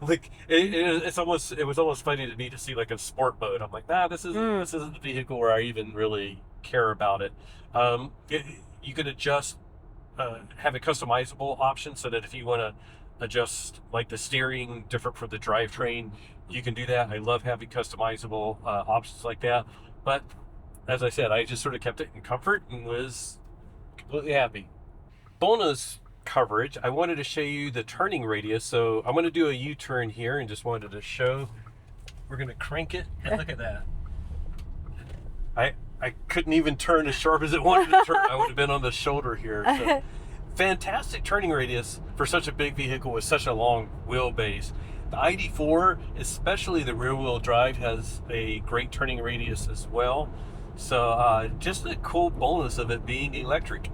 Like it was almost funny to me to see like a sport mode. I'm like, this isn't the vehicle where I even really care about it. You can adjust, have a customizable option so that if you want to adjust like the steering different from the drivetrain, you can do that. I love having customizable options like that. But as I said, I just sort of kept it in Comfort and was completely happy. Bonus coverage, I wanted to show you the turning radius. So I'm going to do a U-turn here and just wanted to show. We're going to crank it and look at that. I couldn't even turn as sharp as it wanted to turn. I would have been on the shoulder here. So, fantastic turning radius for such a big vehicle with such a long wheelbase. The ID4, especially the rear wheel drive, has a great turning radius as well. So just a cool bonus of it being electric.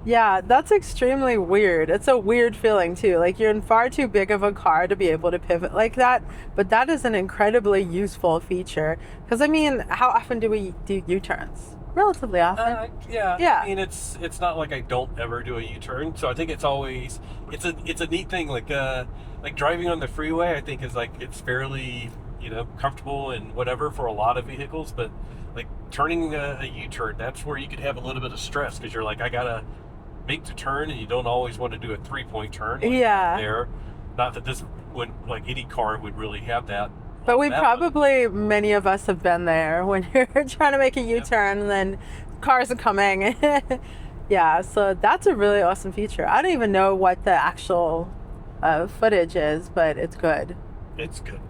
Yeah, that's extremely weird. It's a weird feeling too. Like you're in far too big of a car to be able to pivot like that. But that is an incredibly useful feature. Because I mean, how often do we do U-turns? Relatively often. Yeah. I mean, it's not like I don't ever do a U-turn. So I think it's always it's a neat thing. Like driving on the freeway, I think is like it's fairly comfortable and whatever for a lot of vehicles. But like turning a U-turn, that's where you could have a little bit of stress because you're like, I gotta make the turn, and you don't always want to do a 3-point turn. Like there, not that this would like any car would really have that. But many of us have been there when you're trying to make a U-turn and then cars are coming. Yeah, so that's a really awesome feature. I don't even know what the actual footage is, but it's good. It's good.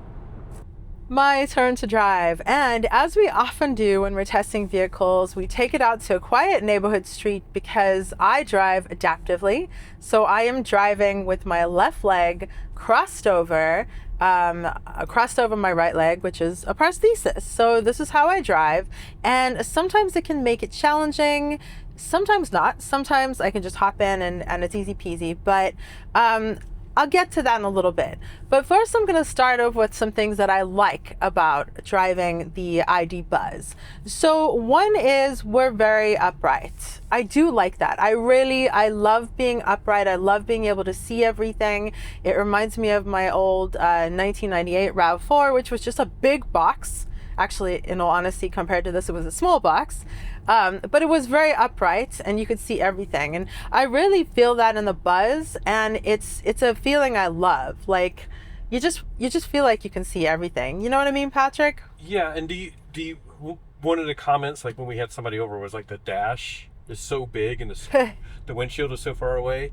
My turn to drive, and as we often do when we're testing vehicles, we take it out to a quiet neighborhood street because I drive adaptively. So I am driving with my left leg crossed over my right leg, which is a prosthesis. So this is how I drive, and sometimes it can make it challenging, sometimes not. Sometimes I can just hop in and it's easy peasy, but I'll get to that in a little bit. But first I'm going to start off with some things that I like about driving the ID Buzz. So one is we're very upright. I do like that. I love being upright. I love being able to see everything. It reminds me of my old 1998 RAV4, which was just a big box. Actually, in all honesty, compared to this, it was a small box. But it was very upright and you could see everything. And I really feel that in the Buzz, and it's a feeling I love. Like you just feel like you can see everything. You know what I mean, Patrick? Yeah, and do you one of the comments, like when we had somebody over, was like the dash is so big and the windshield is so far away.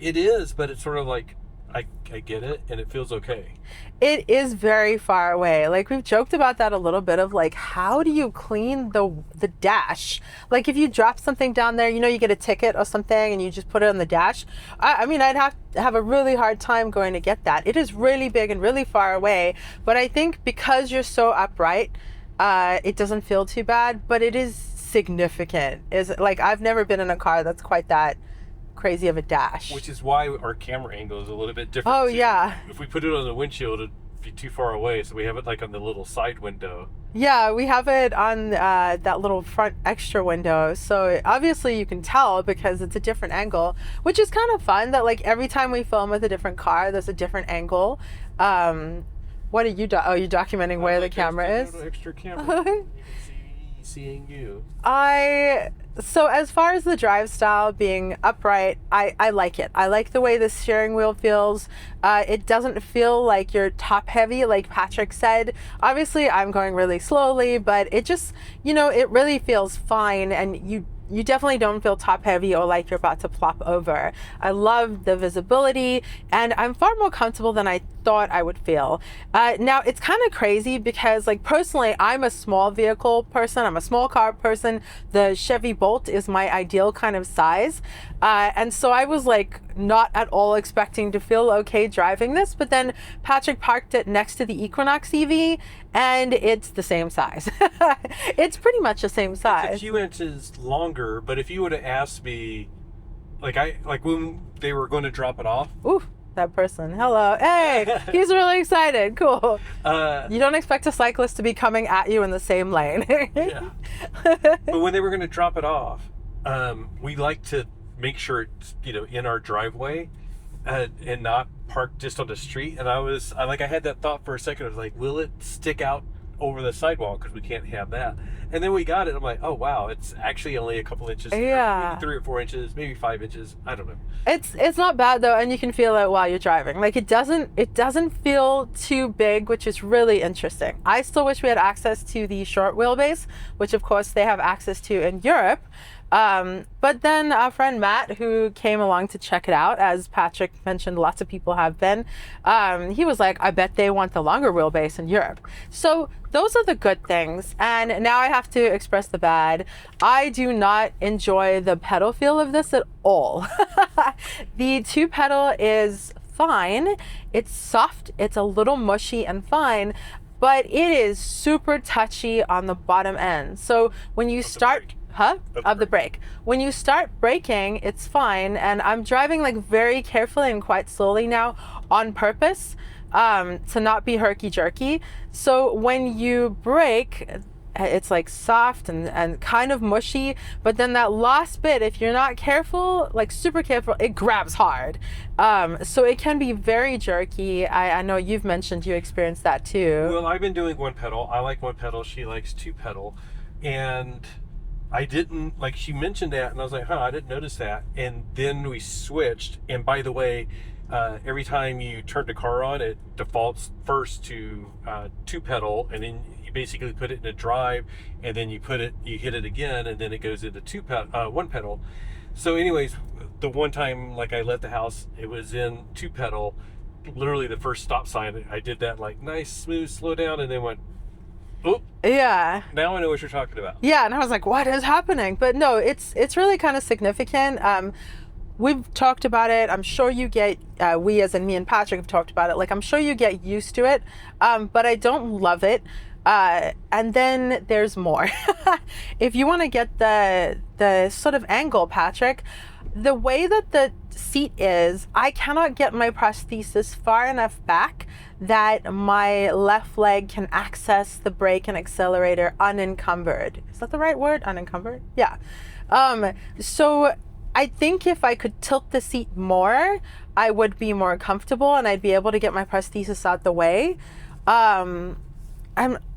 It is, but it's sort of like I get it and it feels okay. It is very far away. Like we've joked about that a little bit of like, how do you clean the dash? Like if you drop something down there, you know, you get a ticket or something and you just put it on the dash. I mean, I'd have a really hard time going to get that. It is really big and really far away, but I think because you're so upright, it doesn't feel too bad, but it is significant. Is like, I've never been in a car that's quite that crazy of a dash. Which is why our camera angle is a little bit different. Oh too. Yeah. If we put it on the windshield, it'd be too far away, so we have it like on the little side window. Yeah, we have it on that little front extra window. So obviously you can tell because it's a different angle, which is kind of fun that like every time we film with a different car, there's a different angle. What are you you're documenting where the camera is? Extra camera. You can see seeing you. So as far as the drive style being upright, I like it. I like the way the steering wheel feels. It doesn't feel like you're top heavy, like Patrick said. Obviously, I'm going really slowly, but it just, you know, it really feels fine, and you definitely don't feel top heavy or like you're about to plop over. I love the visibility, and I'm far more comfortable than I thought I would feel. Now it's kind of crazy because like personally, I'm a small vehicle person. I'm a small car person. The Chevy Bolt is my ideal kind of size. And so I was like not at all expecting to feel okay driving this, but then Patrick parked it next to the Equinox EV and it's the same size. It's pretty much the same size. It's a few inches longer, but if you would have asked me, like when they were going to drop it off. Ooh, that person. Hello. Hey, he's really excited. Cool. You don't expect a cyclist to be coming at you in the same lane. Yeah. But when they were going to drop it off, we like to make sure it's, you know, in our driveway and not parked just on the street. And I had that thought for a second. I was like, will it stick out over the sidewalk? Because we can't have that. And then we got it. I'm like, oh wow, it's actually only a couple inches. Yeah. Maybe 3 or 4 inches, maybe 5 inches. I don't know. It's not bad though, and you can feel it while you're driving. Like it doesn't feel too big, which is really interesting. I still wish we had access to the short wheelbase, which of course they have access to in Europe. But then our friend Matt, who came along to check it out, as Patrick mentioned, lots of people have been, he was like, I bet they want the longer wheelbase in Europe. So those are the good things. And now I have to express the bad. I do not enjoy the pedal feel of this at all. The 2-pedal is fine. It's soft. It's a little mushy and fine. But it is super touchy on the bottom end. So when you start... Of the brake. When you start braking, it's fine. And I'm driving like very carefully and quite slowly now on purpose to not be herky-jerky. So when you brake, it's like soft and kind of mushy. But then that last bit, if you're not careful, like super careful, it grabs hard. So it can be very jerky. I know you've mentioned you experienced that too. Well, I've been doing 1-pedal. I like 1-pedal. She likes 2-pedal. And I didn't, like, she mentioned that and I was like, I didn't notice that. And then we switched. And by the way, every time you turn the car on, it defaults first to 2-pedal, and then you basically put it in a drive, and then you hit it again, and then it goes into 1-pedal. So anyways, the one time like I left the house, it was in 2-pedal. Literally the first stop sign, I did that like nice, smooth, slow down, and then went, oh. Yeah. Now I know what you're talking about. Yeah, and I was like, what is happening? But no, it's really kind of significant. We've talked about it. I'm sure you get, we as in me and Patrick have talked about it. Like, I'm sure you get used to it, but I don't love it. And then there's more. If you want to get the sort of angle, Patrick, the way that the seat is, I cannot get my prosthesis far enough back that my left leg can access the brake and accelerator unencumbered. Is that the right word? Unencumbered? Yeah. So I think if I could tilt the seat more, I would be more comfortable and I'd be able to get my prosthesis out the way. I'm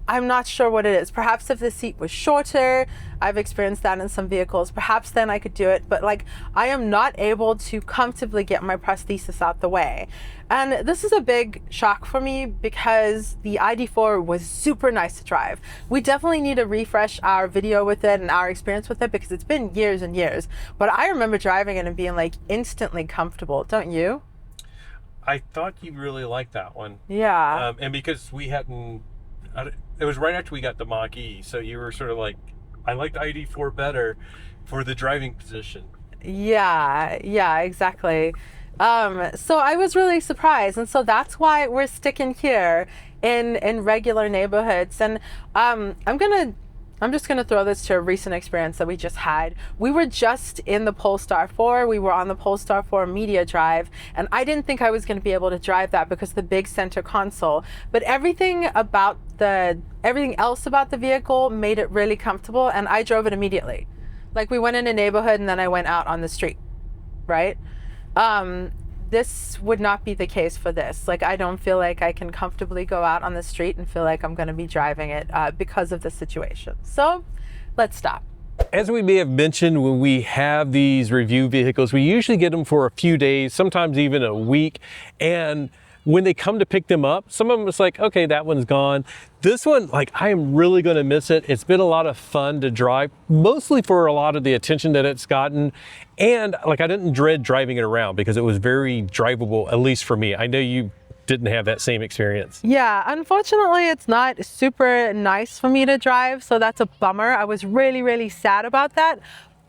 I'm not sure what it is. Perhaps if the seat was shorter, I've experienced that in some vehicles, perhaps then I could do it, but like I am not able to comfortably get my prosthesis out the way. And this is a big shock for me because the ID4 was super nice to drive. We definitely need to refresh our video with it and our experience with it because it's been years and years. But I remember driving it and being like instantly comfortable, don't you? I thought you really liked that one. Yeah. And because we hadn't, it was right after we got the Mach-E, so you were sort of like, I liked ID4 better for the driving position. Yeah, exactly. So I was really surprised, and so that's why we're sticking here in regular neighborhoods. And I'm just gonna throw this to a recent experience that we just had. We were just in the Polestar 4. We were on the Polestar 4 media drive, and I didn't think I was gonna be able to drive that because of the big center console. But everything else about the vehicle made it really comfortable, and I drove it immediately. Like we went in a neighborhood and then I went out on the street, right? This would not be the case for this. Like, I don't feel like I can comfortably go out on the street and feel like I'm going to be driving it because of the situation. So let's stop. As we may have mentioned, when we have these review vehicles, we usually get them for a few days, sometimes even a week. And when they come to pick them up, some of them it's like, okay, that one's gone. This one, like, I am really going to miss it. It's been a lot of fun to drive, mostly for a lot of the attention that it's gotten. And like, I didn't dread driving it around because it was very drivable, at least for me. I know you didn't have that same experience. Yeah, unfortunately, it's not super nice for me to drive. So that's a bummer. I was really, really sad about that.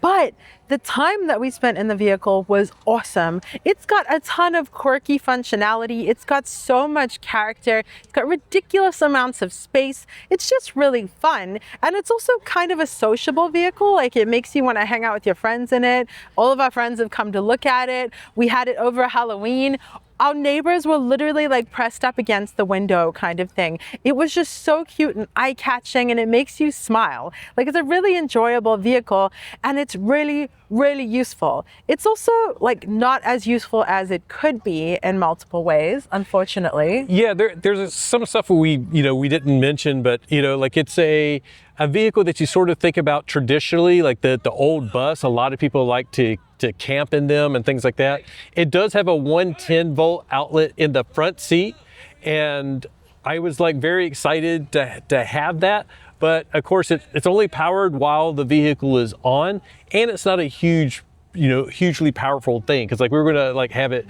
But the time that we spent in the vehicle was awesome. It's got a ton of quirky functionality. It's got so much character. It's got ridiculous amounts of space. It's just really fun. And it's also kind of a sociable vehicle. Like, it makes you want to hang out with your friends in it. All of our friends have come to look at it. We had it over Halloween. Our neighbors were literally like pressed up against the window kind of thing. It was just so cute and eye-catching, and it makes you smile. Like, it's a really enjoyable vehicle, and it's really, really useful. It's also like not as useful as it could be in multiple ways, unfortunately. Yeah, there's some stuff we didn't mention, but like it's a vehicle that you sort of think about traditionally, like the old bus. A lot of people like to camp in them and things like that. It does have a 110 volt outlet in the front seat, and I was like very excited to have that. But of course, it's only powered while the vehicle is on, and it's not a hugely powerful thing, because like we were gonna like have it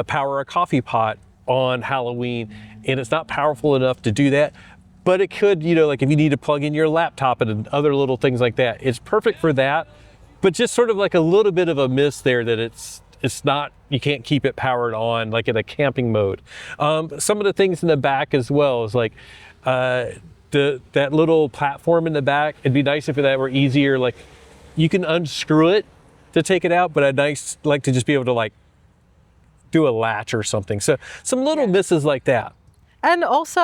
power a coffee pot on Halloween, and it's not powerful enough to do that. But it could, like if you need to plug in your laptop and other little things like that, it's perfect for that. But just sort of like a little bit of a miss there that it's not, you can't keep it powered on like in a camping mode. Some of the things in the back as well is like that little platform in the back. It'd be nice if that were easier. Like, you can unscrew it to take it out, but I'd like to just be able to like do a latch or something. So some little misses like that. And also,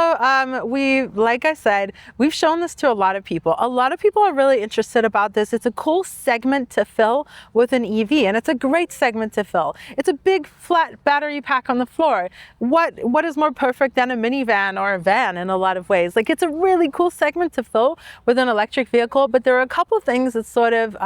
like I said, we've shown this to a lot of people. A lot of people are really interested about this. It's a cool segment to fill with an EV, and it's a great segment to fill. It's a big flat battery pack on the floor. What is more perfect than a minivan or a van in a lot of ways? Like, it's a really cool segment to fill with an electric vehicle, but there are a couple of things that sort of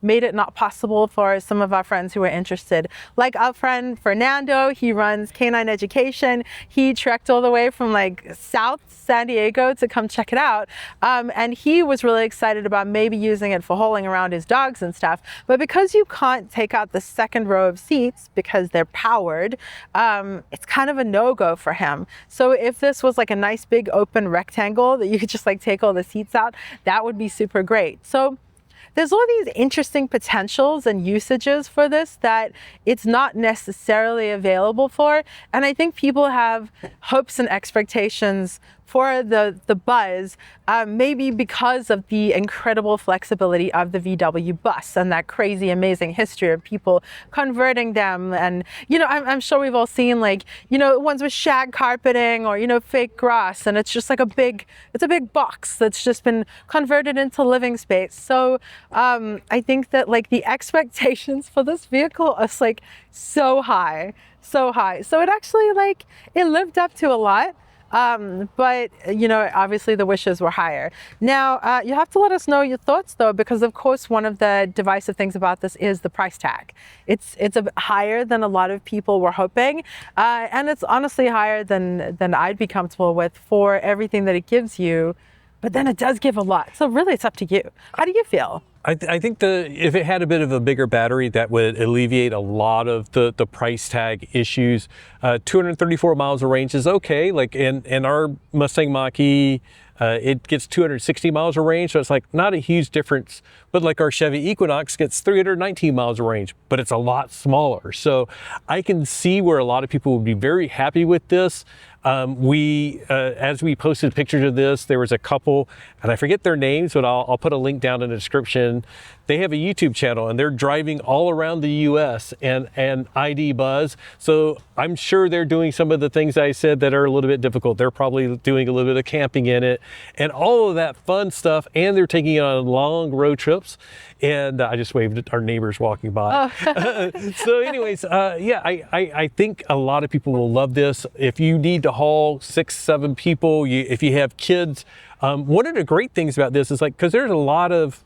made it not possible for some of our friends who were interested. Like our friend Fernando, he runs Canine Education. He trekked all the way from like South San Diego to come check it out, and he was really excited about maybe using it for hauling around his dogs and stuff. But because you can't take out the second row of seats because they're powered, it's kind of a no-go for him. So if this was like a nice big open rectangle that you could just like take all the seats out, that would be super great. So there's all these interesting potentials and usages for this that it's not necessarily available for. And I think people have hopes and expectations for the Buzz, maybe because of the incredible flexibility of the VW bus and that crazy, amazing history of people converting them. And, I'm sure we've all seen like, ones with shag carpeting or, fake grass. And it's just like it's a big box that's just been converted into living space. So I think that like the expectations for this vehicle are like so high. So it actually like, it lived up to a lot. But you know, obviously the wishes were higher. Now you have to let us know your thoughts though, because of course one of the divisive things about this is the price tag. It's a bit higher than a lot of people were hoping, and it's honestly higher than I'd be comfortable with for everything that it gives you. But then it does give a lot. So really it's up to you. How do you feel? I think if it had a bit of a bigger battery, that would alleviate a lot of the price tag issues. 234 miles of range is okay. Like in our Mustang Mach-E, it gets 260 miles of range, so it's like not a huge difference. But like our Chevy Equinox gets 319 miles of range, but it's a lot smaller. So I can see where a lot of people would be very happy with this. As we posted pictures of this, there was a couple, and I forget their names, but I'll put a link down in the description. They have a YouTube channel and they're driving all around the US and ID Buzz. So I'm sure they're doing some of the things I said that are a little bit difficult. They're probably doing a little bit of camping in it and all of that fun stuff. And they're taking it on long road trips. And I just waved at our neighbors walking by. Oh. So anyways, yeah, I think a lot of people will love this. If you need to haul 6, 7 people, if you have kids, one of the great things about this is like, because there's a lot of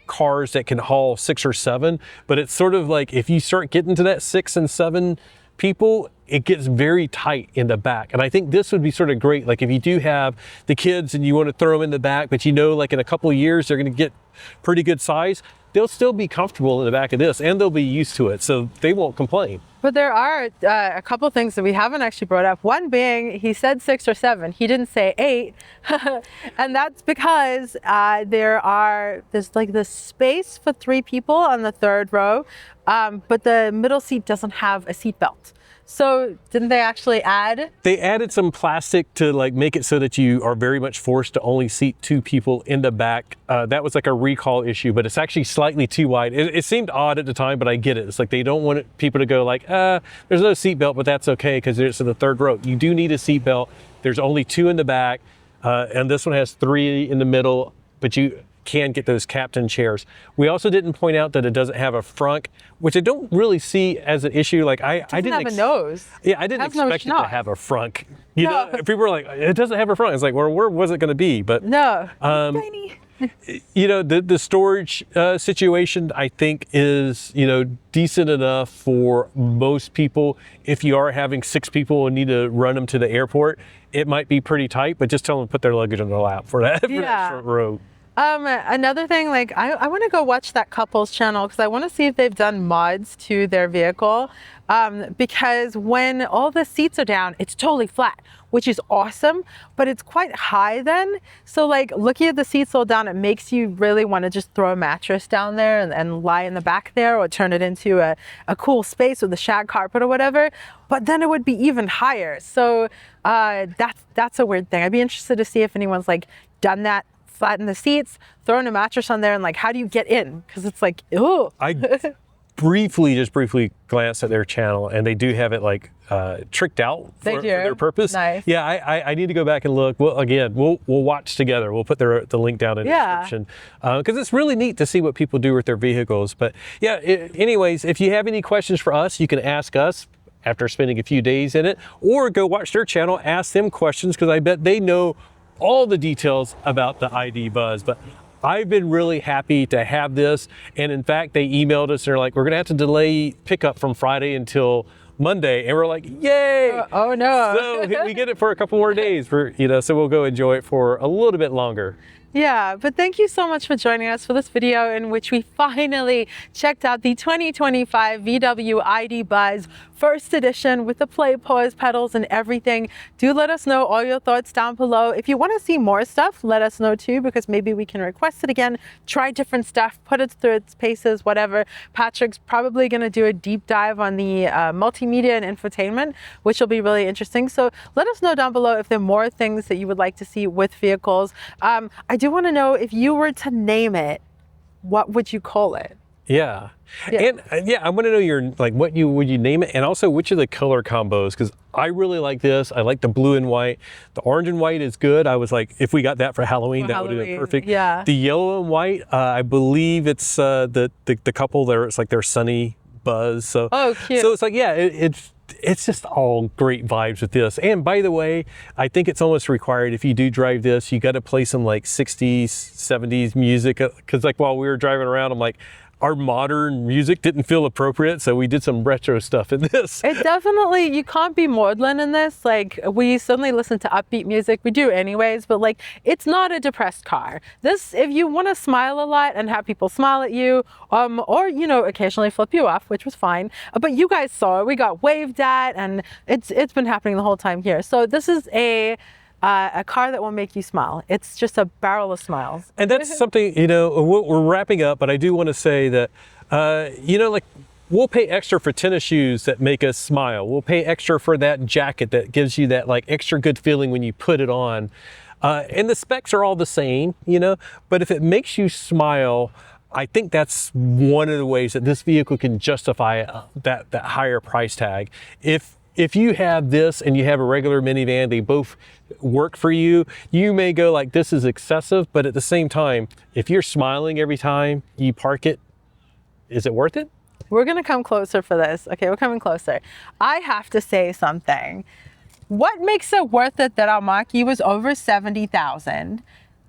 cars that can haul 6 or 7, but it's sort of like if you start getting to that 6 and 7 people, it gets very tight in the back. And I think this would be sort of great. Like if you do have the kids and you want to throw them in the back, but you know, like in a couple of years, they're going to get pretty good size, they'll still be comfortable in the back of this and they'll be used to it. So they won't complain. But there are a couple things that we haven't actually brought up. One being, he said 6 or 7. He didn't say 8. And that's because there's like this space for 3 people on the 3rd row, but the middle seat doesn't have a seat belt. So didn't they actually add? They added some plastic to like make it so that you are very much forced to only seat 2 people in the back. That was like a recall issue, but it's actually slightly too wide. It seemed odd at the time, but I get it. It's like they don't want people to go like, there's no seat belt, but that's okay because it's in the 3rd row. You do need a seat belt. There's only 2 in the back, and this one has 3 in the middle, but you can get those captain chairs. We also didn't point out that it doesn't have a frunk, which I don't really see as an issue. Like I didn't have a nose. Yeah, I didn't expect it to have a frunk. You know, people were like, it doesn't have a frunk. It's like, well, where was it going to be? But no, tiny. You know, the storage situation I think is, you know, decent enough for most people. If you are having 6 people and need to run them to the airport, it might be pretty tight, but just tell them to put their luggage on their lap for that front row. Another thing, like I want to go watch that couple's channel because I want to see if they've done mods to their vehicle, because when all the seats are down, it's totally flat, which is awesome, but it's quite high then. So like looking at the seats all down, it makes you really want to just throw a mattress down there and lie in the back there, or turn it into a cool space with a shag carpet or whatever. But then it would be even higher. So that's a weird thing. I'd be interested to see if anyone's like done that. Flatten the seats, throwing a mattress on there, and like, how do you get in? Because it's like, ooh. I briefly glanced at their channel, and they do have it like tricked out for their purpose. Nice. Yeah, I need to go back and look. Well, again, we'll watch together. We'll put the link down in the description, because it's really neat to see what people do with their vehicles. But yeah, anyways, if you have any questions for us, you can ask us after spending a few days in it, or go watch their channel, ask them questions, because I bet they know all the details about the ID Buzz. But I've been really happy to have this, and in fact they emailed us and they're like, we're gonna have to delay pickup from Friday until Monday, and we're like, yay! Oh no. So we get it for a couple more days, so we'll go enjoy it for a little bit longer. Yeah, but thank you so much for joining us for this video in which we finally checked out the 2025 VW ID Buzz first edition with the play, pause, pedals and everything. Do let us know all your thoughts down below. If you want to see more stuff, let us know too, because maybe we can request it again, try different stuff, put it through its paces, whatever. Patrick's probably going to do a deep dive on the multimedia and infotainment, which will be really interesting. So let us know down below if there are more things that you would like to see with vehicles. I do want to know, if you were to name it, what would you call it? Yeah. And I want to know your, like, would you name it, and also which of the color combos, because I really like this. I like the blue and white. The orange and white is good. I was like, if we got that for Halloween, that would have been perfect. Yeah. The yellow and white, I believe it's the couple there. It's like their Sunny Buzz. So oh, cute. So it's like, yeah, it's just all great vibes with this. And by the way, I think it's almost required if you do drive this, you got to play some like 60s, 70s music. Because like while we were driving around, I'm like, our modern music didn't feel appropriate, so we did some retro stuff in this. It definitely, you can't be maudlin in this. Like, we certainly listen to upbeat music. We do anyways, but like, it's not a depressed car. This, if you want to smile a lot and have people smile at you, or, you know, occasionally flip you off, which was fine. But you guys saw it. We got waved at, and it's been happening the whole time here. So this is a car that will make you smile. It's just a barrel of smiles. And that's something, you know, we're wrapping up, but I do want to say that, you know, like we'll pay extra for tennis shoes that make us smile. We'll pay extra for that jacket that gives you that like extra good feeling when you put it on. And the specs are all the same, you know, but if it makes you smile, I think that's one of the ways that this vehicle can justify that higher price tag. If you have this and you have a regular minivan, they both work for you, you may go like, this is excessive, but at the same time, if you're smiling every time you park it, is it worth it? We're gonna come closer for this. Okay, we're coming closer. I have to say something. What makes it worth it that our Mach-E was over 70,000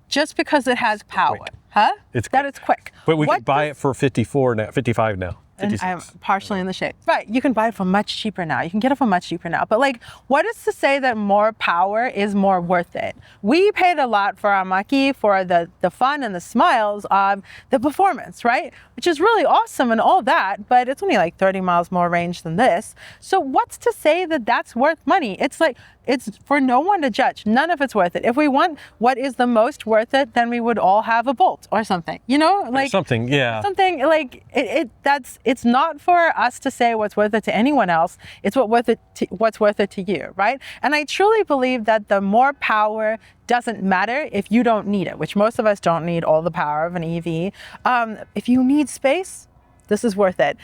just because it has power? Quick. Huh? It's that quick. it's quick. But we could buy it for 54 now, 55 now. And 56. I'm partially in the shade. But you can buy it for much cheaper now. You can get it for much cheaper now. But like, what is to say that more power is more worth it? We paid a lot for our Mach-E for the fun and the smiles of the performance, right? Which is really awesome and all that, but it's only like 30 miles more range than this. So what's to say that that's worth money? It's like, it's for no one to judge. None of it's worth it. If we want what is the most worth it, then we would all have a Bolt or something, you know? Like something, yeah. Something like it's not for us to say what's worth it to anyone else. It's what's worth it to you, right? And I truly believe that the more power doesn't matter if you don't need it, which most of us don't need all the power of an EV. If you need space, this is worth it.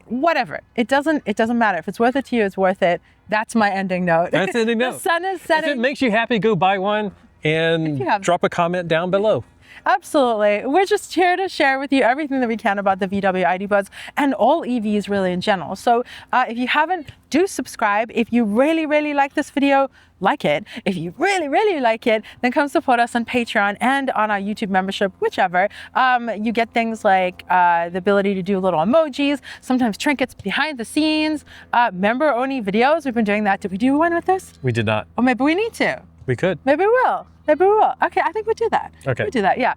Whatever. It doesn't matter. If it's worth it to you, it's worth it. That's my ending note. That's the ending note. The sun is setting. If it makes you happy, go buy one and drop a comment down below. Absolutely. We're just here to share with you everything that we can about the VW ID Buzz and all EVs really in general. So if you haven't, do subscribe. If you really, really like this video, like it. If you really, really like it, then come support us on Patreon and on our YouTube membership, whichever. You get things like the ability to do little emojis, sometimes trinkets behind the scenes, member-only videos. We've been doing that. Did we do one with this? We did not. Or maybe we need to. We could. Maybe we will. Maybe we will. Okay, I think we'll do that. Okay. We'll do that, yeah.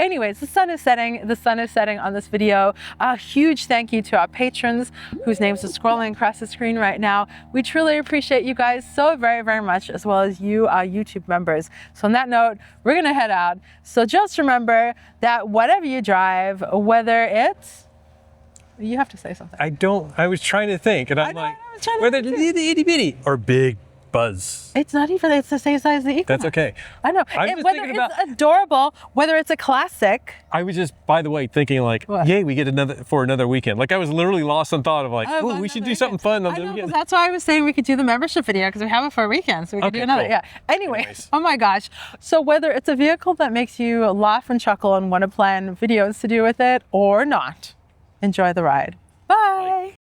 Anyways, the sun is setting. The sun is setting on this video. A huge thank you to our patrons whose names are scrolling across the screen right now. We truly appreciate you guys so very, very much, as well as you, our YouTube members. So on that note, we're gonna head out. So just remember that whatever you drive, whether it's, you have to say something. I was trying to think, and I'm like, whether it's itty bitty or big Buzz. It's not even, it's the same size as the Equinox. That's okay. I know. Whether it's adorable, whether it's a classic. I was just, by the way, thinking like, what? Yay, we get another weekend. Like I was literally lost in thought of like, oh, we should do something fun on the weekend. That's why I was saying we could do the membership video because we have it for a weekend, so we could do another. Cool. Yeah. Anyways, oh my gosh. So whether it's a vehicle that makes you laugh and chuckle and want to plan videos to do with it or not, enjoy the ride. Bye.